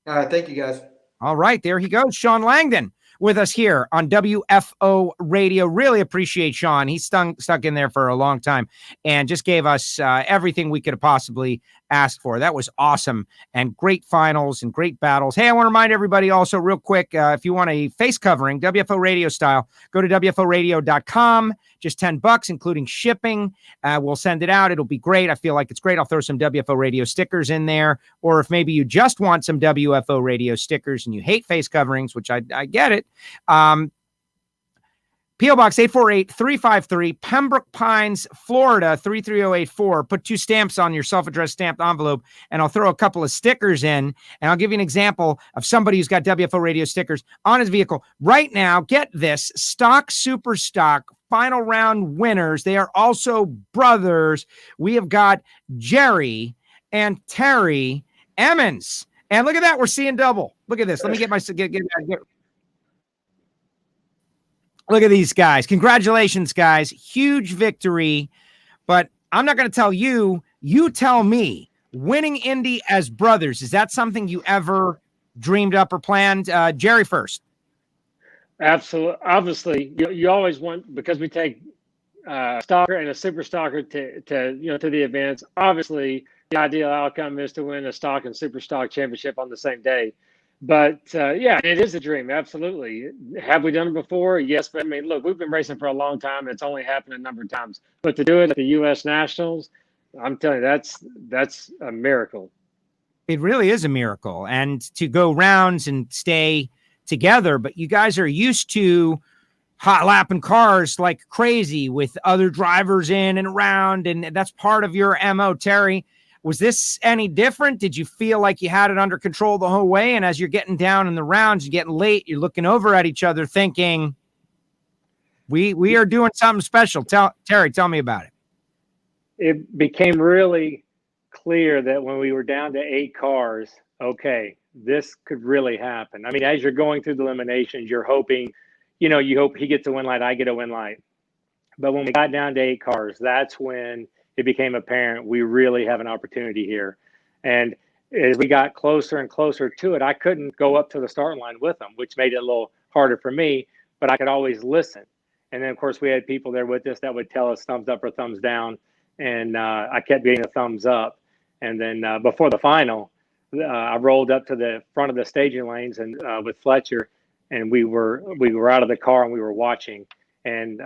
[SPEAKER 3] right. Thank you, guys.
[SPEAKER 2] All right, there he goes, Shawn Langdon, with us here on WFO Radio. Really appreciate Shawn. He's stuck in there for a long time and just gave us everything we could have possibly asked for. That was awesome, and great finals and great battles. Hey, I want to remind everybody also real quick, if you want a face covering, WFO Radio style, go to WFOradio.com. Just $10, including shipping. We'll send it out. It'll be great. I feel like it's great. I'll throw some WFO Radio stickers in there. Or if maybe you just want some WFO Radio stickers and you hate face coverings, which I get it. P.O. Box 848-353, Pembroke Pines, Florida, 33084. Put 2 stamps on your self-addressed stamped envelope, and I'll throw a couple of stickers in, and I'll give you an example of somebody who's got WFO Radio stickers on his vehicle. Right now, get this, stock, super stock, final round winners. They are also brothers. We have got Jerry and Terry Emmons. And look at that. We're seeing double. Look at this. Let me get my... Look at these guys. Congratulations, guys. Huge victory. But I'm not going to tell you. You tell me. Winning Indy as brothers, is that something you ever dreamed up or planned? Jerry first.
[SPEAKER 4] Absolutely. Obviously, you always want, because we take stalker and a super stalker to the events. Obviously, the ideal outcome is to win a stock and super stock championship on the same day. But yeah, it is a dream. Absolutely. Have we done it before? Yes. But I mean, look, we've been racing for a long time. It's only happened a number of times. But to do it at the U.S. Nationals, I'm telling you, that's a miracle.
[SPEAKER 2] It really is a miracle. And to go rounds and stay together, but you guys are used to hot lapping cars like crazy with other drivers in and around, and that's part of your MO. Terry, was this any different? Did you feel like you had it under control the whole way? And as you're getting down in the rounds, you're getting late, you're looking over at each other thinking, we are doing something special. Terry, tell me about it.
[SPEAKER 4] It became really clear that when we were down to 8 cars, okay, this could really happen. I mean, as you're going through the eliminations, you're hoping, you hope he gets a win light, I get a win light. But when we got down to 8 cars, that's when it became apparent we really have an opportunity here. And as we got closer and closer to it, I couldn't go up to the start line with them, which made it a little harder for me, but I could always listen. And then, of course, we had people there with us that would tell us thumbs up or thumbs down. And I kept getting a thumbs up. And then before the final, I rolled up to the front of the staging lanes and with Fletcher, and we were out of the car and we were watching. And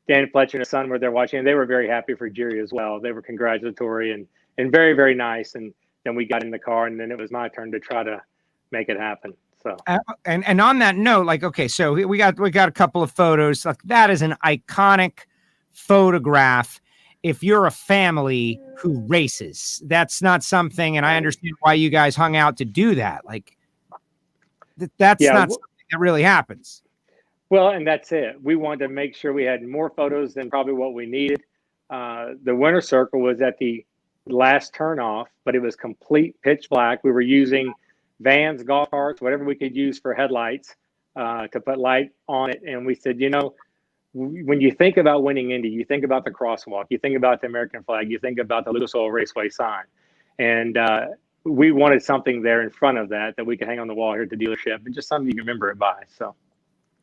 [SPEAKER 4] Dan Fletcher and his son were there watching, and they were very happy for Jerry as well. They were congratulatory and very, very nice. And then we got in the car, and then it was my turn to try to make it happen. So
[SPEAKER 2] and on that note, like, okay, so we got a couple of photos. Like, that is an iconic photograph. If you're a family who races, that's not something, and I understand why you guys hung out to do that. Like, that's not something that really happens.
[SPEAKER 4] Well, and that's it. We wanted to make sure we had more photos than probably what we needed. The winner circle was at the last turnoff, but it was complete pitch black. We were using vans, golf carts, whatever we could use for headlights to put light on it. And we said, when you think about winning Indy, you think about the crosswalk, you think about the American flag, you think about the Lucas Oil Raceway sign. And we wanted something there in front of that we could hang on the wall here at the dealership, and just something you can remember it by. So.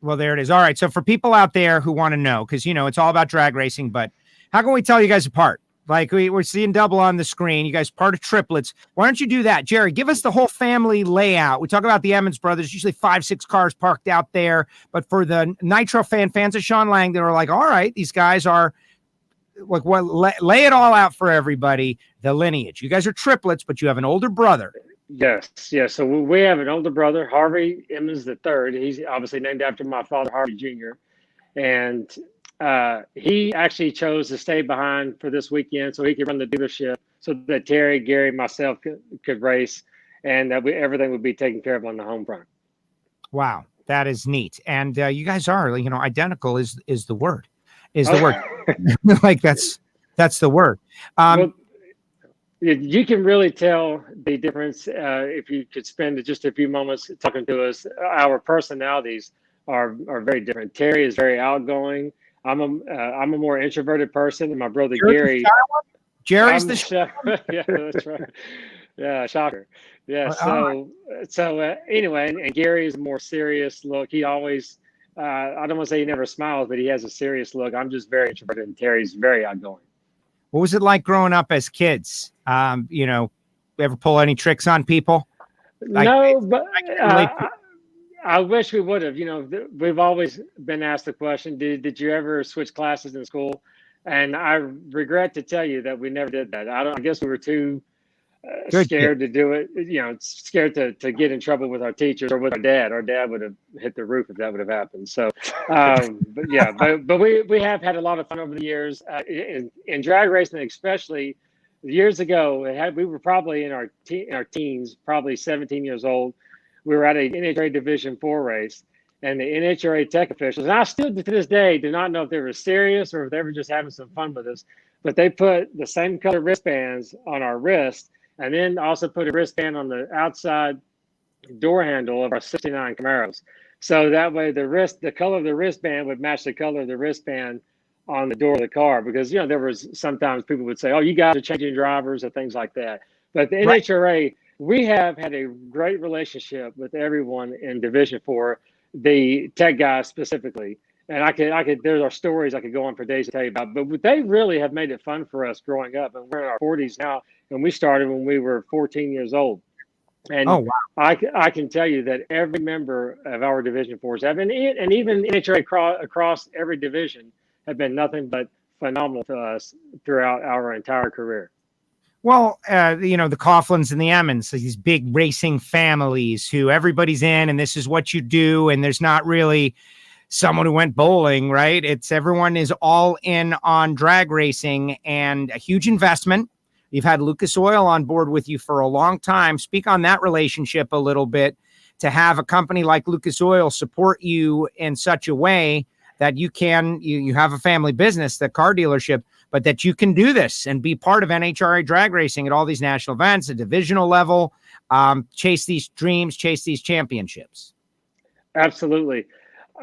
[SPEAKER 2] Well, there it is. All right. So for people out there who want to know, because, it's all about drag racing, but how can we tell you guys apart? Like, we're seeing double on the screen. You guys part of triplets. Why don't you do that? Jerry, give us the whole family layout. We talk about the Emmons brothers, usually 5-6 cars parked out there. But for the Nitro fans of Shawn Langdon are like, all right, these guys are like, lay it all out for everybody. The lineage. You guys are triplets, but you have an older brother.
[SPEAKER 4] Yes. So we have an older brother, Harvey Emmons III. He's obviously named after my father, Harvey Jr. And he actually chose to stay behind for this weekend so he could run the dealership, so that Terry, Gary, myself could race, and that everything would be taken care of on the home front.
[SPEAKER 2] Wow, that is neat. And you guys are, identical is the word. Is the word. Like, that's the word.
[SPEAKER 4] Well, you can really tell the difference if you could spend just a few moments talking to us. Our personalities are very different. Terry is very outgoing. I'm a more introverted person, and my brother Gary.
[SPEAKER 2] Jerry's the shy one?
[SPEAKER 4] Yeah, that's right. Yeah, shocker. Yeah.
[SPEAKER 2] All right.
[SPEAKER 4] So anyway, and Gary is a more serious look. He always, I don't want to say he never smiles, but he has a serious look. I'm just very introverted, and Terry's very outgoing.
[SPEAKER 2] What was it like growing up as kids? Ever pull any tricks on people? Like,
[SPEAKER 4] No, but
[SPEAKER 2] I can relate to.
[SPEAKER 4] I wish we would have. We've always been asked the question, did you ever switch classes in school? And I regret to tell you that we never did that. I guess we were too
[SPEAKER 2] Good kid.
[SPEAKER 4] scared to do it, scared to get in trouble with our teachers or with our dad. Our dad would have hit the roof if that would have happened. So, but we have had a lot of fun over the years in drag racing, especially years ago. We were probably in our teens, probably 17 years old. We were at a NHRA Division 4 race, and the NHRA tech officials, and I still to this day do not know if they were serious or if they were just having some fun with us, but they put the same color wristbands on our wrist, and then also put a wristband on the outside door handle of our 69 Camaros. So that way the color of the wristband would match the color of the wristband on the door of the car, because, there was sometimes people would say, oh, you guys are changing drivers or things like that. But the NHRA, we have had a great relationship with everyone in Division 4, the tech guys specifically. And there are stories I could go on for days to tell you about, but they really have made it fun for us growing up. And we're in our 40s now, and we started when we were 14 years old. And
[SPEAKER 2] Oh, wow.
[SPEAKER 4] I can tell you that every member of our Division 4s have been, and even NHRA across every division, have been nothing but phenomenal to us throughout our entire career.
[SPEAKER 2] Well, the Coughlins and the Emmons, these big racing families who everybody's in, and this is what you do. And there's not really someone who went bowling, right? Everyone is all in on drag racing, and a huge investment. You've had Lucas Oil on board with you for a long time. Speak on that relationship a little bit, to have a company like Lucas Oil support you in such a way that you have a family business, the car dealership, but that you can do this and be part of NHRA drag racing at all these national events, at divisional level, chase these dreams, chase these championships.
[SPEAKER 4] Absolutely.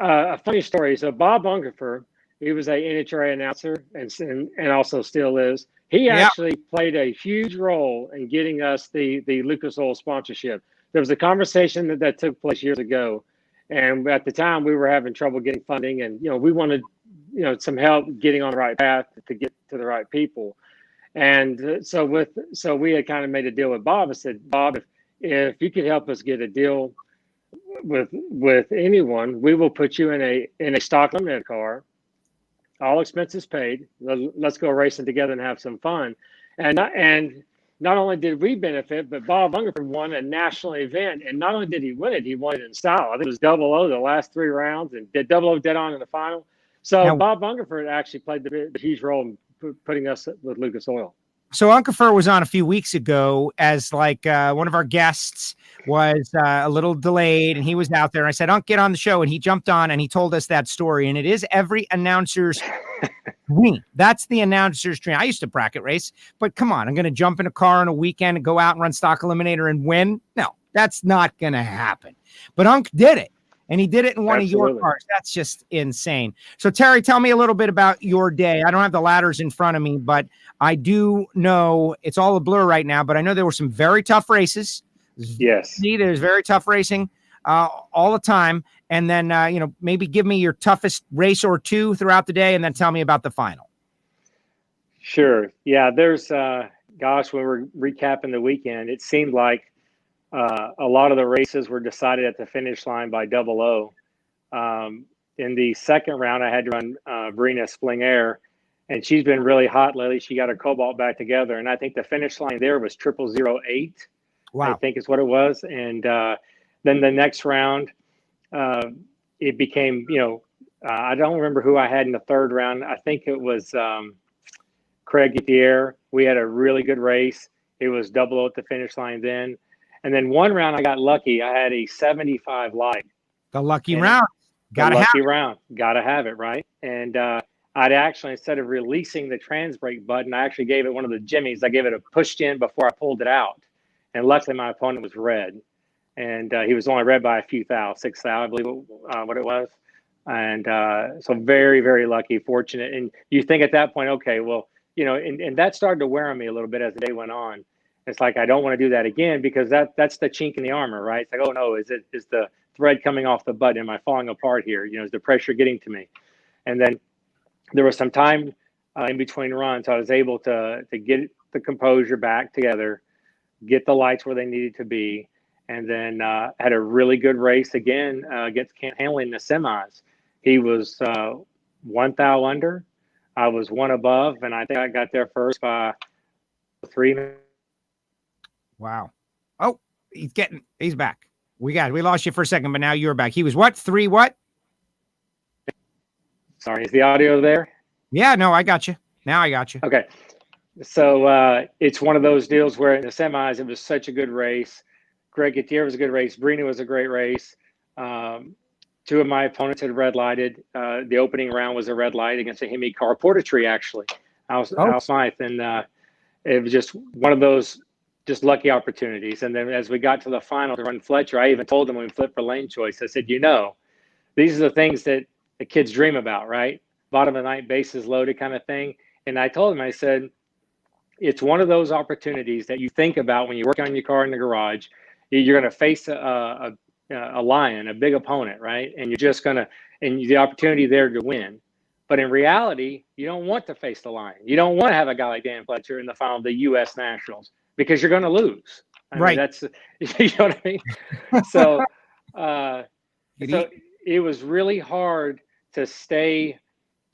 [SPEAKER 4] A funny story. So Bob Ungerfer, he was a NHRA announcer and also still is. He actually played a huge role in getting us the Lucas Oil sponsorship. There was a conversation that took place years ago, and at the time we were having trouble getting funding, and we wanted some help getting on the right path to get to the right people. And so we had kind of made a deal with Bob. I said, Bob, if you could help us get a deal with anyone, we will put you in a stock limited car, all expenses paid. Let's go racing together and have some fun. And not only did we benefit, but Bob Ungerford won a national event. And not only did he win it, he won it in style. I think it was 00 the last 3 rounds, and did 00 dead on in the final. So now, Bob Ungerford actually played the huge role in putting us with Lucas Oil.
[SPEAKER 2] So Ungerfer was on a few weeks ago as one of our guests was a little delayed, and he was out there. I said, Unc, get on the show. And he jumped on and he told us that story. And it is every announcer's dream. That's the announcer's dream. I used to bracket race, but come on, I'm going to jump in a car on a weekend and go out and run stock eliminator and win. No, that's not going to happen. But Unc did it. And he did it in one of your cars. That's just insane. So, Terry, tell me a little bit about your day. I don't have the ladders in front of me, but I do know it's all a blur right now. But I know there were some very tough races.
[SPEAKER 4] Yes.
[SPEAKER 2] There's very tough racing all the time. And then, maybe give me your toughest race or two throughout the day, and then tell me about the final.
[SPEAKER 4] Sure. Yeah, there's, when we're recapping the weekend, it seemed like a lot of the races were decided at the finish line by 00. In the second round, I had to run Verena Spling Air, and she's been really hot lately. She got her cobalt back together, and I think the finish line there was 0008.
[SPEAKER 2] Wow.
[SPEAKER 4] I think is what it was. And then the next round, it became, I don't remember who I had in the third round. I think it was Craig Gutierrez. We had a really good race. It was 00 at the finish line then. And then one round I got lucky. I had a 75 light.
[SPEAKER 2] The lucky round.
[SPEAKER 4] Got to have it, right? And I'd actually, instead of releasing the trans brake button, I actually gave it one of the jimmies. I gave it a pushed in before I pulled it out. And luckily my opponent was red. And he was only red by a few thou, 6 thou, I believe what it was. And so very, very lucky, fortunate. And you think at that point, okay, well, and that started to wear on me a little bit as the day went on. It's like, I don't want to do that again, because that's the chink in the armor, right? It's like, oh no, is the thread coming off the button? Am I falling apart here? Is the pressure getting to me? And then there was some time in between runs. I was able to get the composure back together, get the lights where they needed to be, and then had a really good race again against Kent Hanley in the semis. He was 1 thou under. I was 1 above, and I think I got there first by 3 minutes.
[SPEAKER 2] Wow. Oh, he's back. We lost you for a second, but now you're back. He was what? 3 what?
[SPEAKER 4] Sorry, is the audio there?
[SPEAKER 2] Yeah, no, I got you. Now I got you.
[SPEAKER 4] Okay. So it's one of those deals where in the semis, it was such a good race. Greg Gutierrez was a good race. Brina was a great race. 2 of my opponents had red lighted. The opening round was a red light against a Hemi car, Portatree, actually. Al Smythe. And it was just one of those just lucky opportunities. And then as we got to the final to run Fletcher, I even told them when we flipped for lane choice, I said, these are the things that the kids dream about, right? Bottom of the ninth, bases loaded kind of thing. And I told him, I said, it's one of those opportunities that you think about when you work on your car in the garage. You're going to face a lion, a big opponent, right? And you're just going to, and the opportunity there to win. But in reality, you don't want to face the lion. You don't want to have a guy like Dan Fletcher in the final of the U.S. Nationals, because you're going to lose. I mean, that's, you know what I mean? So, so it was really hard to stay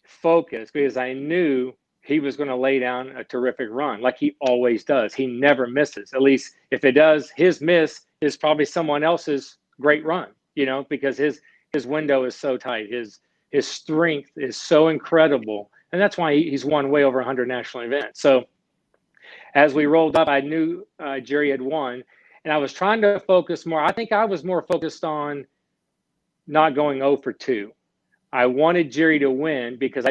[SPEAKER 4] focused, because I knew he was going to lay down a terrific run like he always does. He never misses. At least if it does, his miss is probably someone else's great run, because his window is so tight. His strength is so incredible. And that's why he's won way over 100 national events. So as we rolled up, I knew Jerry had won, and I was trying to focus more. I think I was more focused on not going 0 for 2. I wanted Jerry to win, because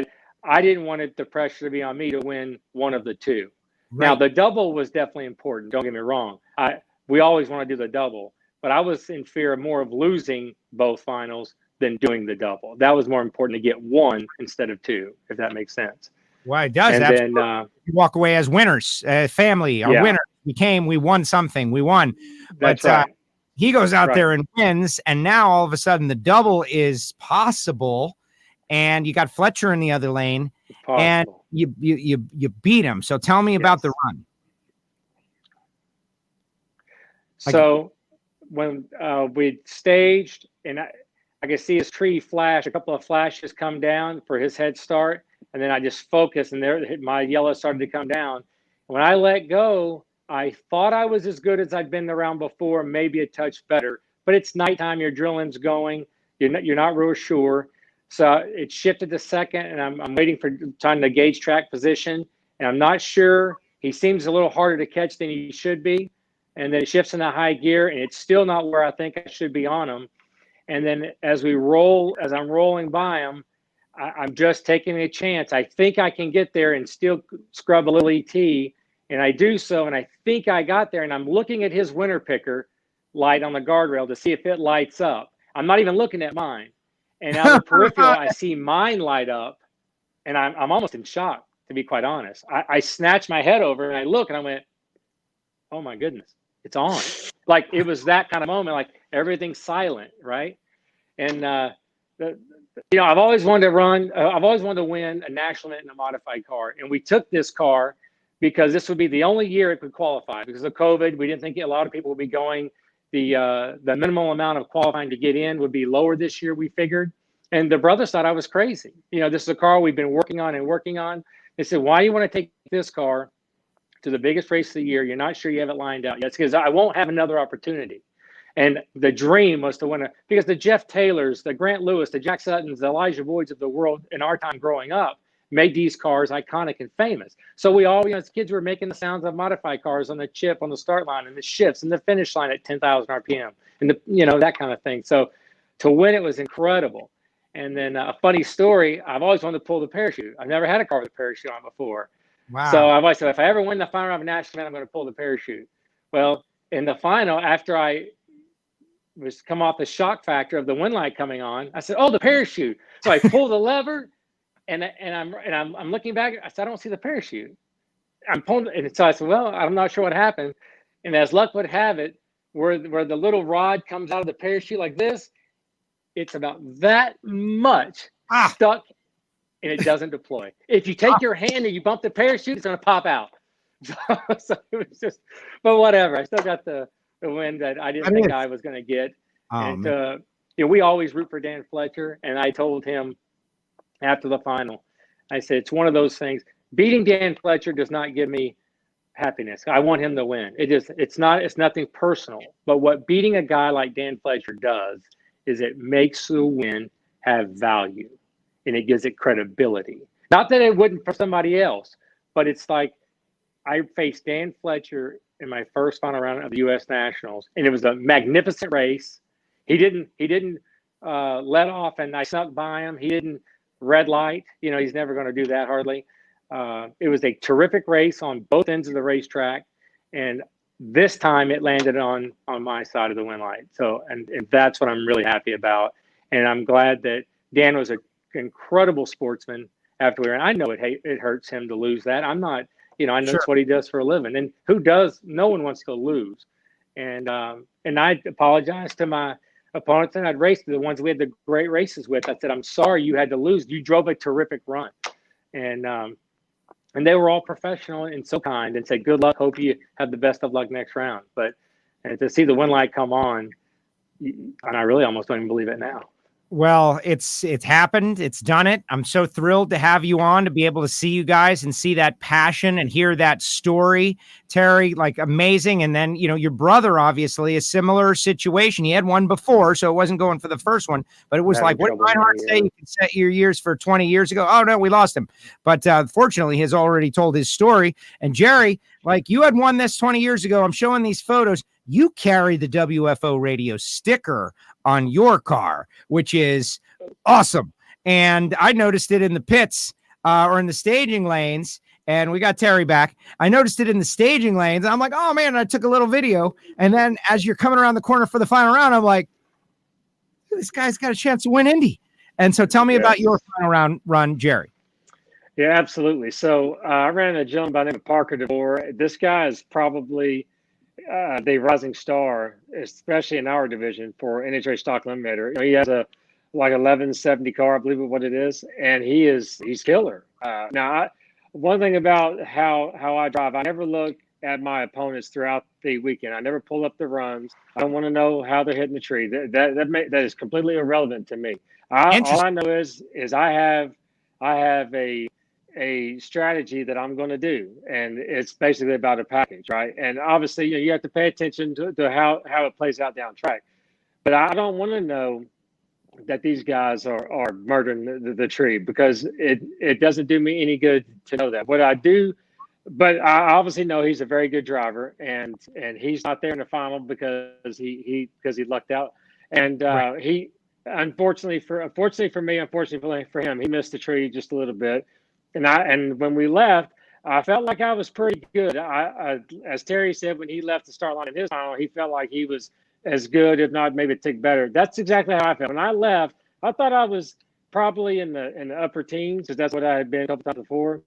[SPEAKER 4] I didn't want the pressure to be on me to win one of the 2. Right. Now, the double was definitely important. Don't get me wrong. We always want to do the double, but I was in fear more of losing both finals than doing the double. That was more important, to get 1 instead of 2, if that makes sense.
[SPEAKER 2] Well, it does.
[SPEAKER 4] And
[SPEAKER 2] then you walk away as winners, family, our winner. We won something. We won.
[SPEAKER 4] That's right.
[SPEAKER 2] He goes out there and wins, and now all of a sudden the double is possible, and you got Fletcher in the other lane, and you beat him. So tell me about the run.
[SPEAKER 4] So when we staged, and I could see his tree flash, a couple of flashes come down for his head start, and then I just focused, and there my yellow started to come down. When I let go, I thought I was as good as I'd been the round before, maybe a touch better, but it's nighttime, your drilling's going, you're not real sure. So it shifted to second, and I'm waiting for trying to gauge track position, and I'm not sure. He seems a little harder to catch than he should be, and then it shifts into high gear, and it's still not where I think I should be on him. And then as I'm rolling by him, I'm just taking a chance. I think I can get there and still scrub a little ET, and I do so, and I think I got there, and I'm looking at his winter picker light on the guardrail to see if it lights up. I'm not even looking at mine. And out of the peripheral, I see mine light up, and I'm almost in shock, to be quite honest. I snatched my head over, and I look, and I went, oh, my goodness, it's on. Like, it was that kind of moment, like everything's silent, right? And, I've always wanted to run. I've always wanted to win a national event in a modified car. And we took this car because this would be the only year it could qualify. Because of COVID, we didn't think a lot of people would be going. The minimum amount of qualifying to get in would be lower this year, we figured. And the brothers thought I was crazy. This is a car we've been working on. They said, why do you want to take this car to the biggest race of the year? You're not sure you have it lined out yet. It's because I won't have another opportunity. And the dream was to win because the Jeff Taylors, the Grant Lewis, the Jack Suttons, the Elijah Boyds of the world in our time growing up made these cars iconic and famous. So we all, as kids, were making the sounds of modified cars on the chip, on the start line, and the shifts, and the finish line at 10,000 RPM, and that kind of thing. So to win it was incredible. And then a funny story, I've always wanted to pull the parachute. I've never had a car with a parachute on before.
[SPEAKER 2] Wow. So
[SPEAKER 4] I've always said, if I ever win the final round of a national event, I'm going to pull the parachute. Well, in the final, after I was come off the shock factor of the wind light coming on, I said, oh, the parachute. So I pull the lever, and I'm looking back. I said, I don't see the parachute. I'm pulling, and so I said, well, I'm not sure what happened. And as luck would have it, where the little rod comes out of the parachute like this, it's about that much stuck, and it doesn't deploy. If you take your hand and you bump the parachute, it's going to pop out. So it was just, but whatever. I still got the win that I didn't think I was going to get. And we always root for Dan Fletcher, and I told him after the final, I said, it's one of those things. Beating Dan Fletcher does not give me happiness. I want him to win. It's nothing personal. But what beating a guy like Dan Fletcher does is it makes the win have value, and it gives it credibility. Not that it wouldn't for somebody else, but it's like I faced Dan Fletcher in my first final round of the U.S. Nationals, and it was a magnificent race. He didn't let off, and I snuck by him. He didn't red light. He's never going to do that hardly. It was a terrific race on both ends of the racetrack, and this time it landed on my side of the win light. So, and that's what I'm really happy about. And I'm glad that Dan was an incredible sportsman after we were. And I know it hurts him to lose that. I'm not, I know that's what he does for a living. And who does? No one wants to lose. And I apologized to my opponents, and I'd raced the ones we had the great races with. I said, I'm sorry you had to lose. You drove a terrific run. And they were all professional and so kind and said, good luck. Hope you have the best of luck next round. And to see the win light come on, and I really almost don't even believe it now.
[SPEAKER 2] Well, it's happened. It's done it. I'm so thrilled to have you on, to be able to see you guys and see that passion and hear that story, Terry, like amazing. And then, your brother, obviously a similar situation. He had one before, so it wasn't going for the first one, but it was like, what did Reinhardt say? You can set your years for 20 years ago. Oh no, we lost him. But fortunately, he has already told his story. And Jerry, like you had won this 20 years ago. I'm showing these photos. You carry the WFO radio sticker on your car, which is awesome. And I noticed it in the pits or in the staging lanes. And we got Terry back. I noticed it in the staging lanes. I'm like, oh man, I took a little video. And then as you're coming around the corner for the final round, I'm like, this guy's got a chance to win Indy. And so tell me about your final round run, Jerry.
[SPEAKER 4] Yeah, absolutely. So I ran a gentleman by the name of Parker DeVore. This guy is probably the rising star, especially in our division for NHRA stock eliminator. He has a 1170 car, I believe what it is, and he's killer. Now, one thing about how I drive, I never look at my opponents throughout the weekend. I never pull up the runs. I don't want to know how they're hitting the tree. That is completely irrelevant to me. All I know is I have a strategy that I'm going to do, and it's basically about a package, right? And obviously, you have to pay attention to how it plays out down track. But I don't want to know that these guys are murdering the tree, because it doesn't do me any good to know that. What I do, but I obviously know he's a very good driver, and he's not there in the final because he lucked out, and he unfortunately for me, unfortunately for him, he missed the tree just a little bit. And when we left, I felt like I was pretty good. I as Terry said, when he left the start line in his final, he felt like he was as good, if not maybe a tick better. That's exactly how I felt. When I left, I thought I was probably in the upper teens, because that's what I had been a couple times before.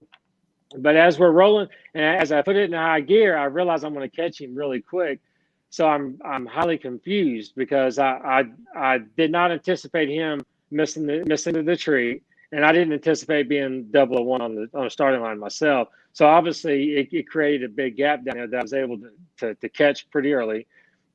[SPEAKER 4] But as we're rolling, and as I put it in high gear, I realized I'm going to catch him really quick. So I'm highly confused, because I did not anticipate him missing the tree. And I didn't anticipate being 0-1 on the starting line myself. So obviously it created a big gap down there that I was able to catch pretty early.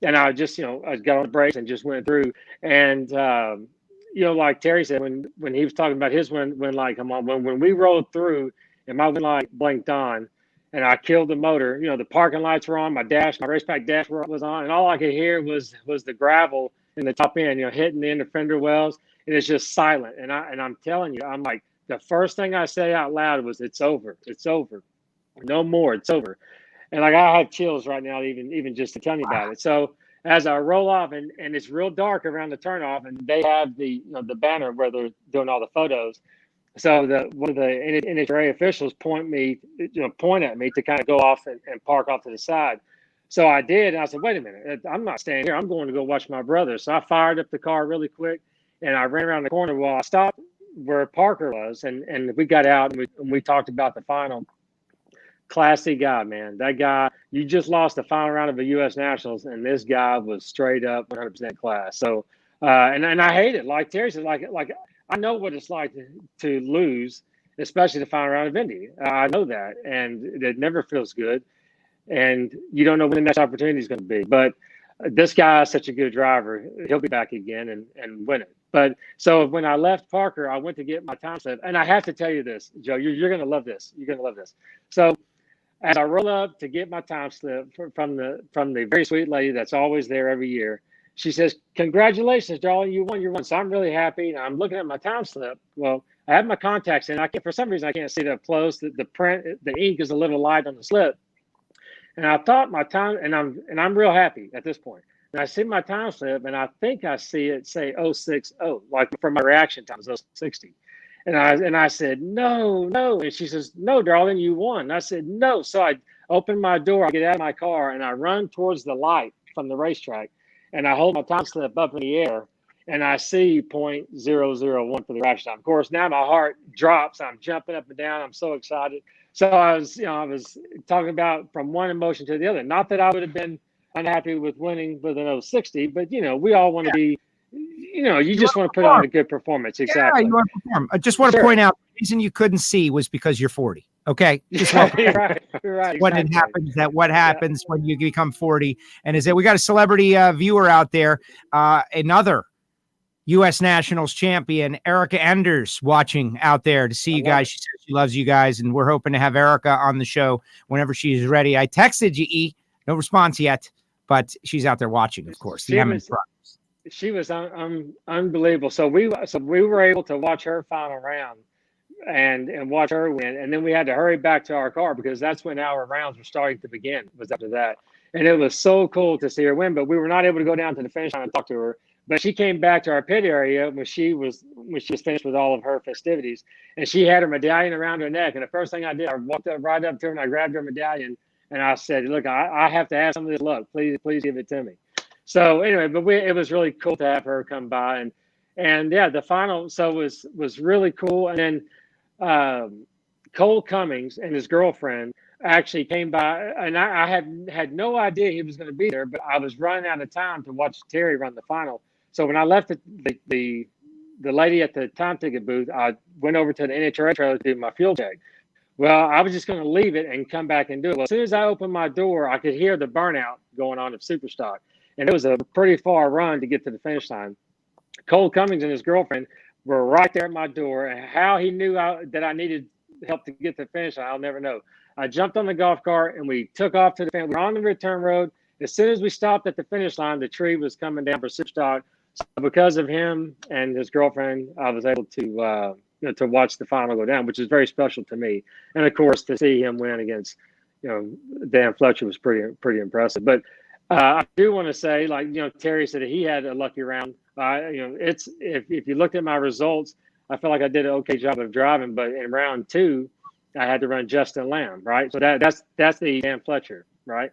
[SPEAKER 4] And I just, I got on the brakes and just went through. And, like Terry said, when he was talking about his win light come on, when we rolled through and my win light blinked on and I killed the motor, the parking lights were on, my racetrack dash was on, and all I could hear was the gravel in the top end, hitting the end of fender wells. And it's just silent. And I'm telling you, I'm like, the first thing I said out loud was, it's over. It's over. No more. It's over. And like, I have chills right now, even just to tell you about it. So as I roll off, and it's real dark around the turnoff, and they have the banner where they're doing all the photos. So one of the NHRA officials point at me to kind of go off and park off to the side. So I did. And I said, wait a minute, I'm not staying here. I'm going to go watch my brother. So I fired up the car really quick. And I ran around the corner while I stopped where Parker was, and we got out and we talked about the final. classy guy, man. That guy, you just lost the final round of the U.S. Nationals, and this guy was straight up 100% class. So, and I hate it. Like Terry said, like I know what it's like to lose, especially the final round of Indy. I know that, and it never feels good. And you don't know when the next opportunity is going to be. But this guy is such a good driver. He'll be back again and win it. But so when I left Parker, I went to get my time slip. And I have to tell you this, Joe, you're going to love this. You're going to love this. So as I roll up to get my time slip from the very sweet lady that's always there every year, she says, "Congratulations, darling, you won." So I'm really happy. And I'm looking at my time slip. Well, I have my contacts in. For some reason, I can't see it up close. The print, the ink is a little light on the slip. And I thought my time, and I'm real happy at this point. And I see my time slip, and I think I see it say 060, like for my reaction time is 060. And I said, no. And she says, "No, darling, you won." And I said, "No." So I open my door, I get out of my car, and I run towards the light from the racetrack, and I hold my time slip up in the air, and I see .001 for the reaction time. Of course, now my heart drops. I'm jumping up and down. I'm so excited. So I was talking about from one emotion to the other. Not that I would have been unhappy with winning with an 060, but we all want to be, you just want to put on a good performance. Exactly.
[SPEAKER 2] Yeah, you want to perform. I just want to point out the reason you couldn't see was because you're 40. Okay. Just
[SPEAKER 4] right.
[SPEAKER 2] What happens when you become 40. And is that we got a celebrity viewer out there, another U.S. Nationals champion, Erica Enders, watching out there to see you guys. She says she loves you guys, and we're hoping to have Erica on the show whenever she's ready. I texted you, E. No response yet, but she's out there watching, of course.
[SPEAKER 4] She was unbelievable. So we were able to watch her final round and watch her win, and then we had to hurry back to our car because that's when our rounds were starting to begin. Was after that, and it was so cool to see her win. But we were not able to go down to the finish line and talk to her. But she came back to our pit area when she was finished with all of her festivities, and she had her medallion around her neck. And the first thing I did, I walked right up to her and I grabbed her medallion and I said, "Look, I have to have some of this luck. Please give it to me." So anyway, but it was really cool to have her come by and yeah, the final was really cool. And then Cole Cummings and his girlfriend actually came by, and I had no idea he was going to be there, but I was running out of time to watch Terry run the final. So when I left the lady at the time ticket booth, I went over to the NHRA trailer to do my fuel check. Well, I was just going to leave it and come back and do it. Well, as soon as I opened my door, I could hear the burnout going on of Superstock. And it was a pretty far run to get to the finish line. Cole Cummings and his girlfriend were right there at my door. And how he knew that I needed help to get to the finish line, I'll never know. I jumped on the golf cart and we took off to the finish. We were on the return road. As soon as we stopped at the finish line, the tree was coming down for Superstock. So because of him and his girlfriend, I was able to watch the final go down, which is very special to me. And of course, to see him win against, Dan Fletcher was pretty impressive. But I do want to say, Terry said that he had a lucky round. It's if you looked at my results, I feel like I did an okay job of driving. But in round 2, I had to run Justin Lamb, right? So that's the Dan Fletcher, right?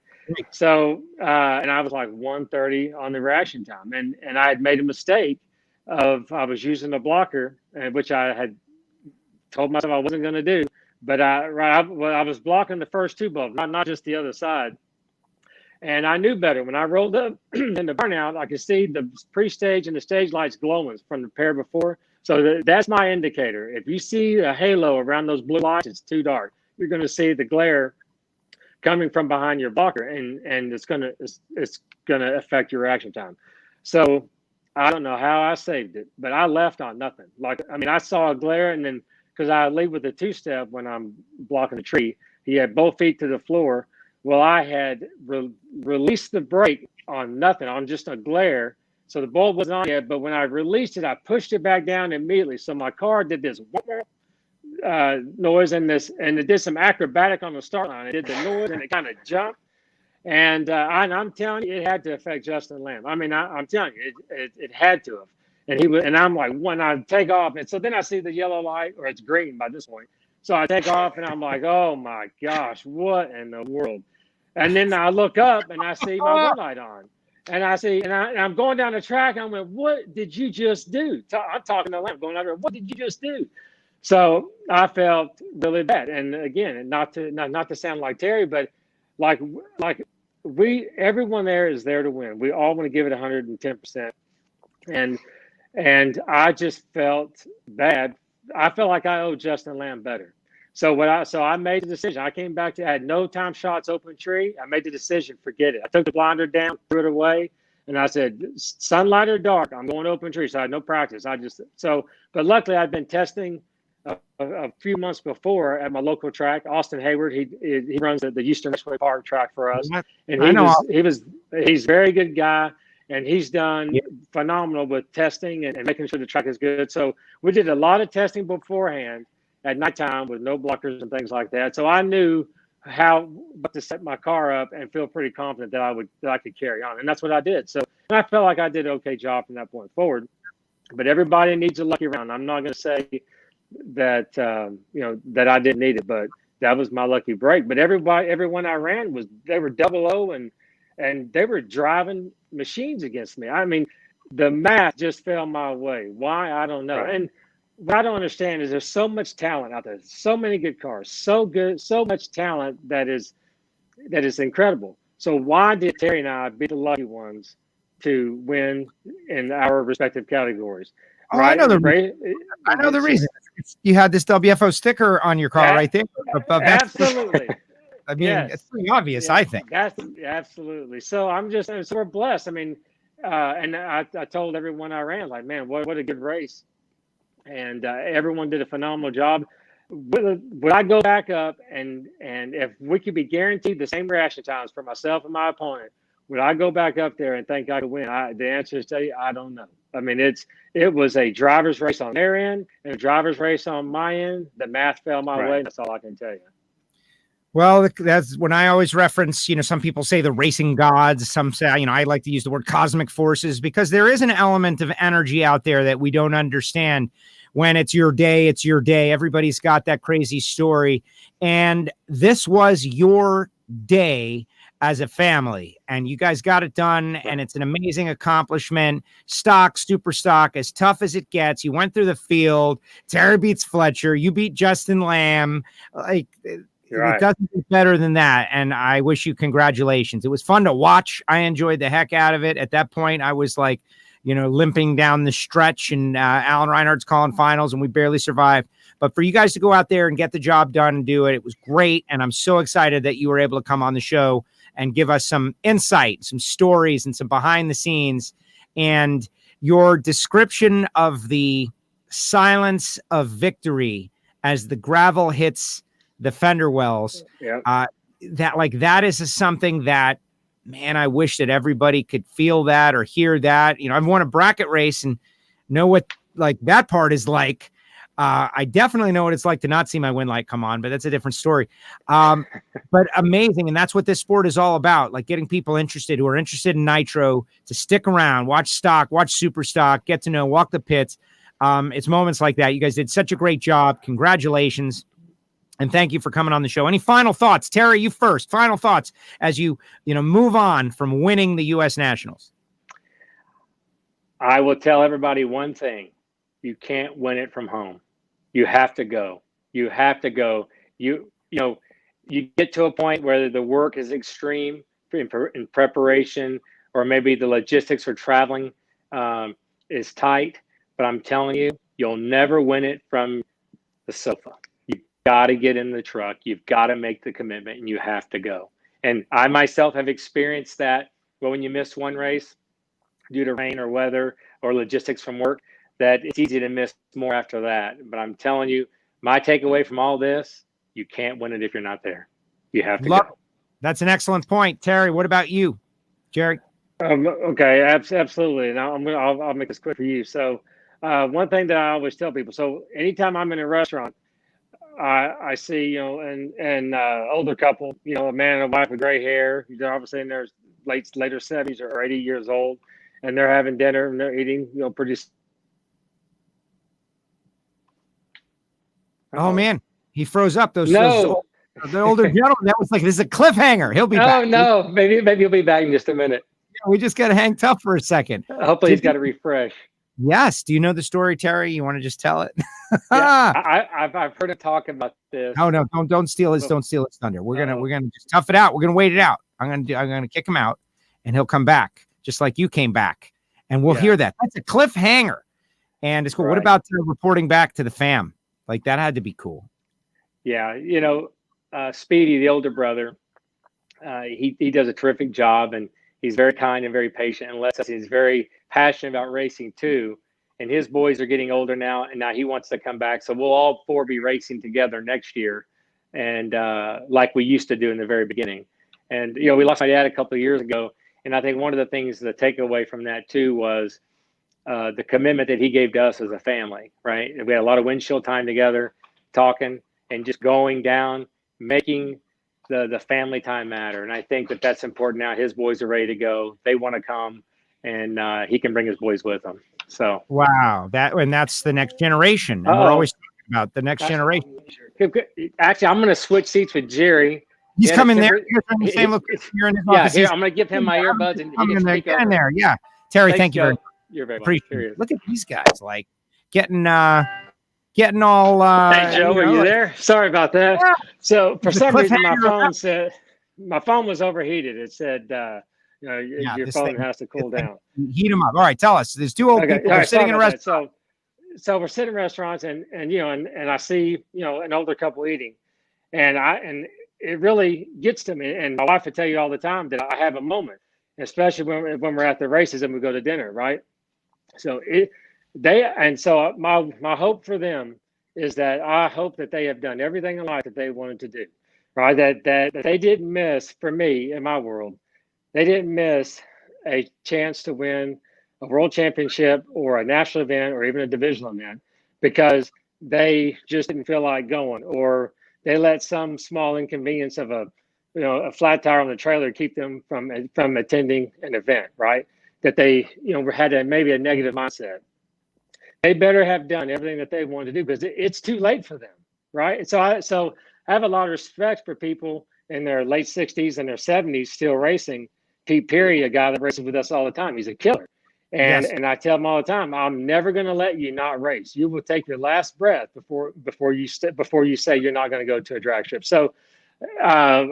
[SPEAKER 4] So and I was like 1:30 on the reaction time, and I had made a mistake I was using a blocker, which I had told myself I wasn't going to do. But I was blocking the first 2 bulbs, not just the other side. And I knew better. When I rolled up in the burnout, I could see the pre-stage and the stage lights glowing from the pair before. So that's my indicator. If you see a halo around those blue lights, it's too dark. You're going to see the glare coming from behind your blocker, and it's gonna affect your reaction time. So I don't know how I saved it, but I left on nothing. I saw a glare, and then because I lead with a 2-step when I'm blocking a tree, he had both feet to the floor. Well, I had released the brake on nothing, on just a glare. So the bulb wasn't on yet, but when I released it, I pushed it back down immediately. So my car did this noise and it did some acrobatic on the start line. It did the noise and it kind of jumped. And I'm telling you, it had to affect Justin Lamb. I'm telling you, it had to have. And I'm like, when I take off, and so then I see the yellow light, or it's green by this point. So I take off and I'm like, oh my gosh, what in the world? And then I look up and I see my red light on. And I'm going down the track. I'm like, what did you just do? I'm talking to Lamb, going out there, what did you just do? So I felt really bad. And again, not to sound like Terry, but like everyone there is there to win. We all want to give it 110%. And I just felt bad. I felt like I owed Justin Lamb better. So I made the decision. I came back I had no time shots, open tree. I made the decision, forget it. I took the blinder down, threw it away, and I said, sunlight or dark, I'm going open tree. So I had no practice. But luckily I'd been testing a few months before at my local track, Austin Hayward. He runs the Houston Raceway Park track for us, and he's a very good guy. And he's done phenomenal with testing and making sure the track is good. So we did a lot of testing beforehand at nighttime with no blockers and things like that. So I knew how to set my car up and feel pretty confident that I could carry on. And that's what I did. So I felt like I did an okay job from that point forward. But everybody needs a lucky round. I'm not going to say that that I didn't need it, but that was my lucky break. But everyone I ran they were 00 and they were driving machines against me. I mean, the math just fell my way. Why? I don't know. Right. And what I don't understand is there's so much talent out there, so many good cars, so much talent that is incredible. So why did Terry and I be the lucky ones to win in our respective categories?
[SPEAKER 2] Oh, right? I know the reason. You had this WFO sticker on your car right there.
[SPEAKER 4] Absolutely.
[SPEAKER 2] I mean, it's pretty obvious, I think.
[SPEAKER 4] Absolutely. So so we're blessed. I mean, and I told everyone I ran, like, man, what a good race. And everyone did a phenomenal job. Would I go back up and if we could be guaranteed the same reaction times for myself and my opponent, would I go back up there and think I could win? The answer is, I don't know. I mean, it was a driver's race on their end and a driver's race on my end. The math fell my way. That's all I can tell you.
[SPEAKER 2] Well, that's when I always reference, some people say the racing gods. Some say, I like to use the word cosmic forces because there is an element of energy out there that we don't understand. When it's your day, it's your day. Everybody's got that crazy story. And this was your day as a family. And you guys got it done. And it's an amazing accomplishment. Stock, super stock, as tough as it gets. You went through the field. Terry beats Fletcher. You beat Justin Lamb. Right. It doesn't get better than that. And I wish you congratulations. It was fun to watch. I enjoyed the heck out of it. At that point, I was like, limping down the stretch and Alan Reinhardt's calling finals and we barely survived. But for you guys to go out there and get the job done and do it, it was great. And I'm so excited that you were able to come on the show and give us some insight, some stories and some behind the scenes. And your description of the silence of victory as the gravel hits the fender wells, that is something that, man, I wish that everybody could feel that or hear that. I've won a bracket race and know what that part is like. I definitely know what it's like to not see my win light come on, but that's a different story. But amazing. And that's what this sport is all about. Like getting people interested who are interested in nitro to stick around, watch stock, watch super stock, get to know, walk the pits. It's moments like that. You guys did such a great job. Congratulations. And thank you for coming on the show. Any final thoughts? Terry, you first. Final thoughts as you move on from winning the U.S. Nationals.
[SPEAKER 4] I will tell everybody one thing. You can't win it from home. You have to go. You have to go. You get to a point where the work is extreme in preparation, or maybe the logistics for traveling is tight. But I'm telling you, you'll never win it from the sofa. Got to get in the truck. You've got to make the commitment and you have to go. And I myself have experienced that when you miss one race due to rain or weather or logistics from work, that it's easy to miss more after that. But I'm telling you, my takeaway from all this, you can't win it if you're not there. You have to go.
[SPEAKER 2] That's an excellent point. Terry, what about you? Jerry?
[SPEAKER 4] Okay, absolutely. Now I'll make this quick for you. So one thing that I always tell people, so anytime I'm in a restaurant, I see, an older couple, a man and a wife with gray hair. They're obviously in their later 70s or 80 years old, and they're having dinner and they're eating, pretty.
[SPEAKER 2] Oh man, he froze up. The older gentleman. That was like, this is a cliffhanger. He'll be back.
[SPEAKER 4] Oh no, maybe he'll be back in just a minute.
[SPEAKER 2] Yeah, we just got to hang tough for a second.
[SPEAKER 4] Hopefully he's got to refresh.
[SPEAKER 2] Yes. Do you know the story, Terry? You want to just tell it?
[SPEAKER 4] Yeah, I've heard him talk about this.
[SPEAKER 2] No, don't steal his thunder. We're gonna just tough it out. We're gonna wait it out. I'm gonna kick him out, and he'll come back just like you came back, and we'll hear that. That's a cliffhanger, and it's cool. What about reporting back to the fam? Like that had to be cool.
[SPEAKER 4] Yeah, Speedy, the older brother, he does a terrific job, and he's very kind and very patient, and lets us. He's very passionate about racing too. And his boys are getting older now, and now he wants to come back. So we'll all four be racing together next year, and like we used to do in the very beginning. And we lost my dad a couple of years ago, and I think one of the things the takeaway from that too was the commitment that he gave to us as a family. Right, and we had a lot of windshield time together, talking and just going down, making the family time matter. And I think that's important now. His boys are ready to go. They want to come, and he can bring his boys with him. So
[SPEAKER 2] wow, that's the next generation. And we're always talking about the next generation.
[SPEAKER 4] Actually, I'm going to switch seats with Jerry.
[SPEAKER 2] He's coming there. You're in the same location. You're in his office.
[SPEAKER 4] Here, I'm going to give him my earbuds, and he can speak over.
[SPEAKER 2] There. Yeah, Terry, thank you very much.
[SPEAKER 4] You're very
[SPEAKER 2] appreciated. Look at these guys, like getting all.
[SPEAKER 4] Hey Joe, are you there? Sorry about that. Yeah. So for some reason, my phone was overheated. It said. Your phone has to cool down.
[SPEAKER 2] Heat them up. All right, tell us. There's two old people sitting in a restaurant.
[SPEAKER 4] So we're sitting in restaurants, and I see an older couple eating, and it really gets to me. And my wife would tell you all the time that I have a moment, especially when we're at the races and we go to dinner, right? So my hope for them is that I hope that they have done everything in life that they wanted to do, right? That they didn't miss, for me in my world. They didn't miss a chance to win a world championship or a national event or even a divisional event because they just didn't feel like going, or they let some small inconvenience of a flat tire on the trailer keep them from attending an event, right? That they had maybe a negative mindset. They better have done everything that they wanted to do because it's too late for them, right? And so I have a lot of respect for people in their late 60s and their 70s still racing. Pete Perry, a guy that races with us all the time, he's a killer. And I tell him all the time, I'm never going to let you not race. You will take your last breath before you say you're not going to go to a drag strip. So I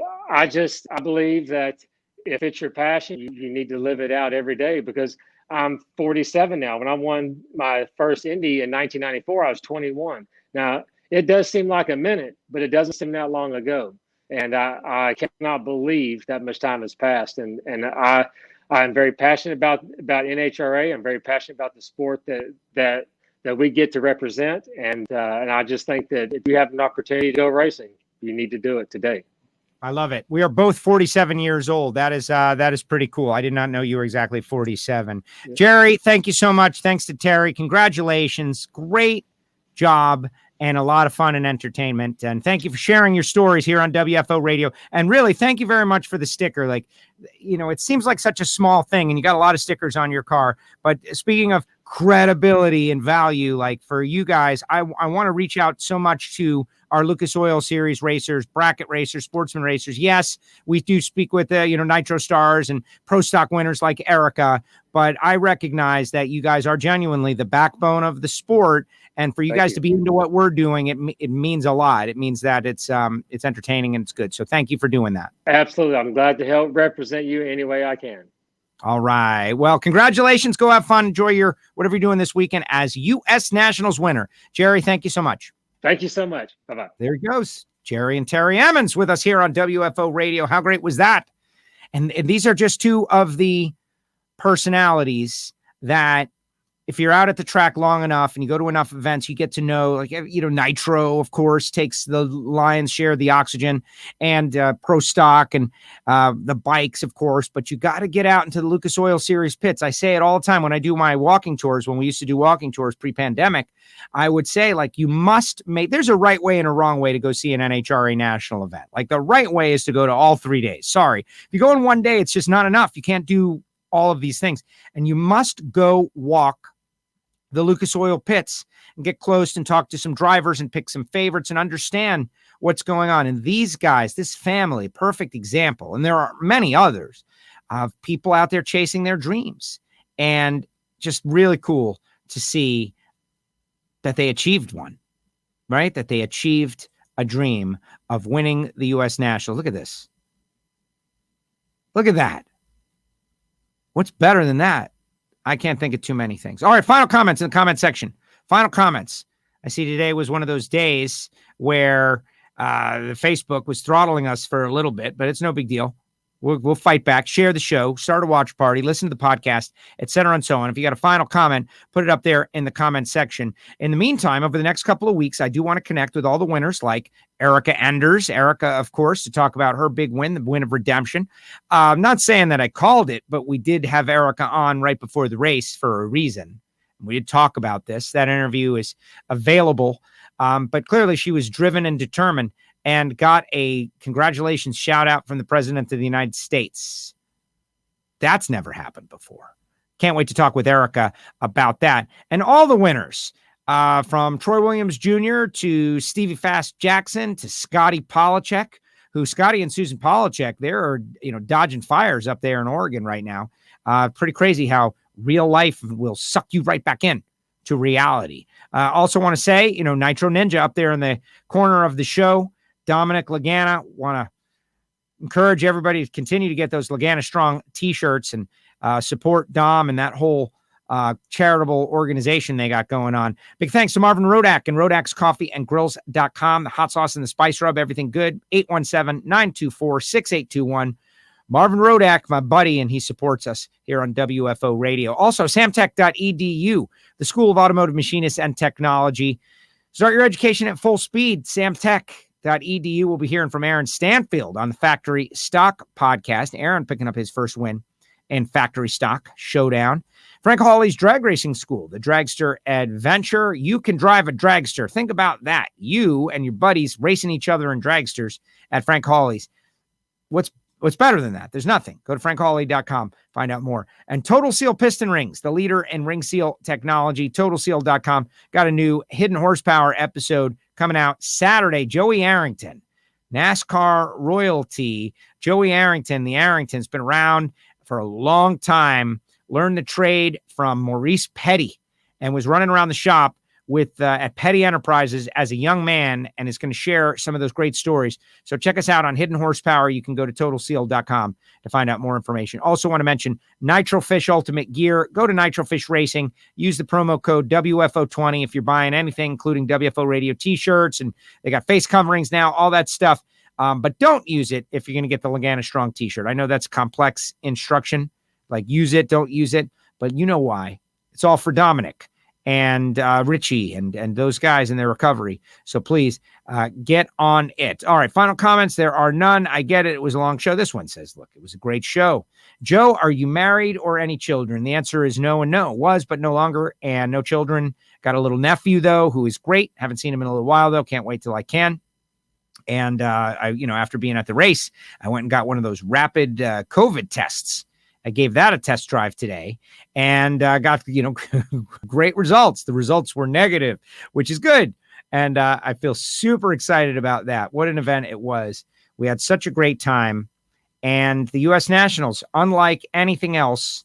[SPEAKER 4] believe that if it's your passion, you need to live it out every day, because I'm 47 now. When I won my first Indy in 1994, I was 21. Now, it does seem like a minute, but it doesn't seem that long ago. And I cannot believe that much time has passed. And I'm very passionate about NHRA. I'm very passionate about the sport that we get to represent. And I just think that if you have an opportunity to go racing, you need to do it today.
[SPEAKER 2] I love it. We are both 47 years old. That is pretty cool. I did not know you were exactly 47. Yeah. Jerry, thank you so much. Thanks to Terry. Congratulations. Great job. And a lot of fun and entertainment. And thank you for sharing your stories here on WFO Radio. And really, thank you very much for the sticker. Like, it seems like such a small thing, and you got a lot of stickers on your car. But speaking of credibility and value, like for you guys, I want to reach out so much to our Lucas Oil Series racers, bracket racers, sportsman racers. Yes, we do speak with Nitro stars and pro stock winners like Erica, but I recognize that you guys are genuinely the backbone of the sport. And for you guys to be into what we're doing, it means a lot. It means that it's entertaining and it's good. So thank you for doing that.
[SPEAKER 4] Absolutely. I'm glad to help represent you any way I can.
[SPEAKER 2] All right. Well, congratulations. Go have fun. Enjoy whatever you're doing this weekend as U.S. Nationals winner. Jerry, thank you so much.
[SPEAKER 4] Thank you so much. Bye-bye.
[SPEAKER 2] There he goes. Jerry and Terry Emmons with us here on WFO Radio. How great was that? And these are just two of the personalities that, if you're out at the track long enough and you go to enough events, you get to know, like, Nitro, of course, takes the lion's share of the oxygen, and pro stock and the bikes, of course. But you got to get out into the Lucas Oil Series pits. I say it all the time when I do my walking tours. When we used to do walking tours pre-pandemic, I would say, like, you must there's a right way and a wrong way to go see an NHRA national event. Like, the right way is to go to all 3 days. Sorry. If you go in one day, it's just not enough. You can't do all of these things. And you must go walk the Lucas Oil pits and get close and talk to some drivers and pick some favorites and understand what's going on. And these guys, this family, perfect example. And there are many others of people out there chasing their dreams, and just really cool to see that they achieved one, right? That they achieved a dream of winning the U.S. Nationals. Look at this. Look at that. What's better than that? I can't think of too many things. All right, final comments in the comment section. Final comments. I see today was one of those days where the Facebook was throttling us for a little bit, but it's no big deal. We'll fight back, share the show, start a watch party, listen to the podcast, et cetera, and so on. If you got a final comment, put it up there in the comment section. In the meantime, over the next couple of weeks, I do want to connect with all the winners like Erica Enders. Erica, of course, to talk about her big win, the win of redemption. I'm not saying that I called it, but we did have Erica on right before the race for a reason. We did talk about this. That interview is available, but clearly she was driven and determined and got a congratulations shout out from the President of the United States. That's never happened before. Can't wait to talk with Erica about that. And all the winners, from Troy Williams Jr. to Stevie Fast Jackson to Scotty Polachek, who Scotty and Susan Polachek, they're, dodging fires up there in Oregon right now. Pretty crazy how real life will suck you right back in to reality. Also want to say, Nitro Ninja up there in the corner of the show, Dominic Lagana. Want to encourage everybody to continue to get those Lagana Strong t-shirts and support Dom and that whole charitable organization they got going on. Big thanks to Marvin Rodak and RodaksCoffeeandGrills.com. The hot sauce and the spice rub, everything good. 817-924-6821. Marvin Rodak, my buddy, and he supports us here on WFO Radio. Also, samtech.edu, the School of Automotive Machinists and Technology. Start your education at full speed. Samtech.edu. We'll be hearing from Aaron Stanfield on the Factory Stock podcast. Aaron picking up his first win in Factory Stock Showdown. Frank Hawley's Drag Racing School, the Dragster Adventure. You can drive a dragster. Think about that. You and your buddies racing each other in dragsters at Frank Hawley's. What's better than that? There's nothing. Go to frankhawley.com. Find out more. And Total Seal Piston Rings, the leader in ring seal technology. TotalSeal.com. Got a new Hidden Horsepower episode coming out Saturday. Joey Arrington, NASCAR royalty. Joey Arrington, the Arrington's been around for a long time. Learned the trade from Maurice Petty and was running around the shop with at Petty Enterprises as a young man, and is going to share some of those great stories. So check us out on Hidden Horsepower. You can go to TotalSeal.com to find out more information. Also want to mention Nitrofish Ultimate Gear. Go to Nitrofish Racing. Use the promo code WFO20 if you're buying anything, including WFO Radio t-shirts, and they got face coverings now, all that stuff. But don't use it if you're going to get the Lagana Strong t-shirt. I know that's complex instruction, like use it, don't use it, but you know why. It's all for Dominic and Richie and those guys in their recovery. So please get on it. All right, final comments. There are none. I get it. It was a long show. This one says, look, it was a great show. Joe, are you married or any children? The answer is no and no. Was, but no longer, and no children. Got a little nephew, though, who is great. Haven't seen him in a little while, though. Can't wait till I can. And after being at the race, I went and got one of those rapid COVID tests. I gave that a test drive today and got, great results. The results were negative, which is good. And I feel super excited about that. What an event it was. We had such a great time. And the U.S. Nationals, unlike anything else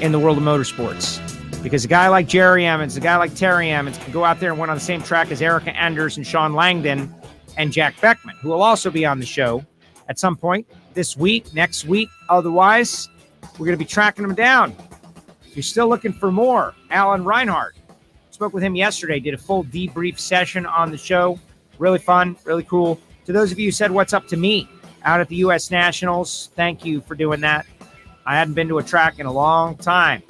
[SPEAKER 2] in the world of motorsports, because a guy like Jerry Emmons, a guy like Terry Emmons can go out there and win on the same track as Erica Enders and Shawn Langdon and Jack Beckman, who will also be on the show at some point this week, next week. Otherwise, we're going to be tracking them down. If you're still looking for more, Alan Reinhart. Spoke with him yesterday, did a full debrief session on the show. Really fun, really cool. To those of you who said what's up to me out at the U.S. Nationals, thank you for doing that. I hadn't been to a track in a long time.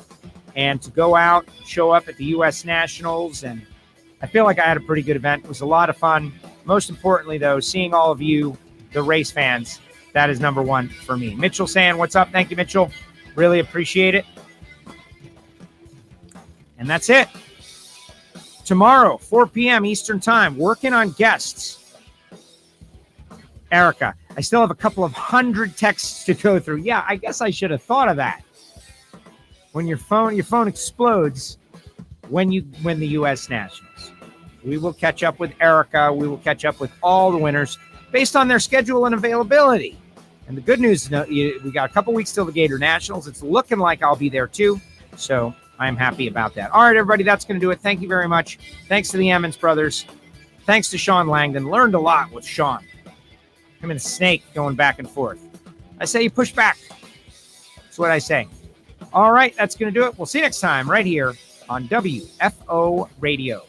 [SPEAKER 2] And to go out, show up at the U.S. Nationals, and I feel like I had a pretty good event. It was a lot of fun. Most importantly, though, seeing all of you, the race fans, that is number one for me. Mitchell saying, what's up? Thank you, Mitchell. Really appreciate it. And that's it. Tomorrow, 4 p.m. Eastern Time, working on guests. Erica, I still have a couple of 100 texts to go through. Yeah, I guess I should have thought of that. When your phone explodes when you win the U.S. Nationals. We will catch up with Erica. We will catch up with all the winners based on their schedule and availability. And the good news is we got a couple weeks till the Gator Nationals. It's looking like I'll be there too. So I'm happy about that. All right, everybody, that's going to do it. Thank you very much. Thanks to the Emmons brothers. Thanks to Shawn Langdon. Learned a lot with Shawn. Him and Snake going back and forth. I say you push back. That's what I say. All right, that's going to do it. We'll see you next time right here on WFO Radio.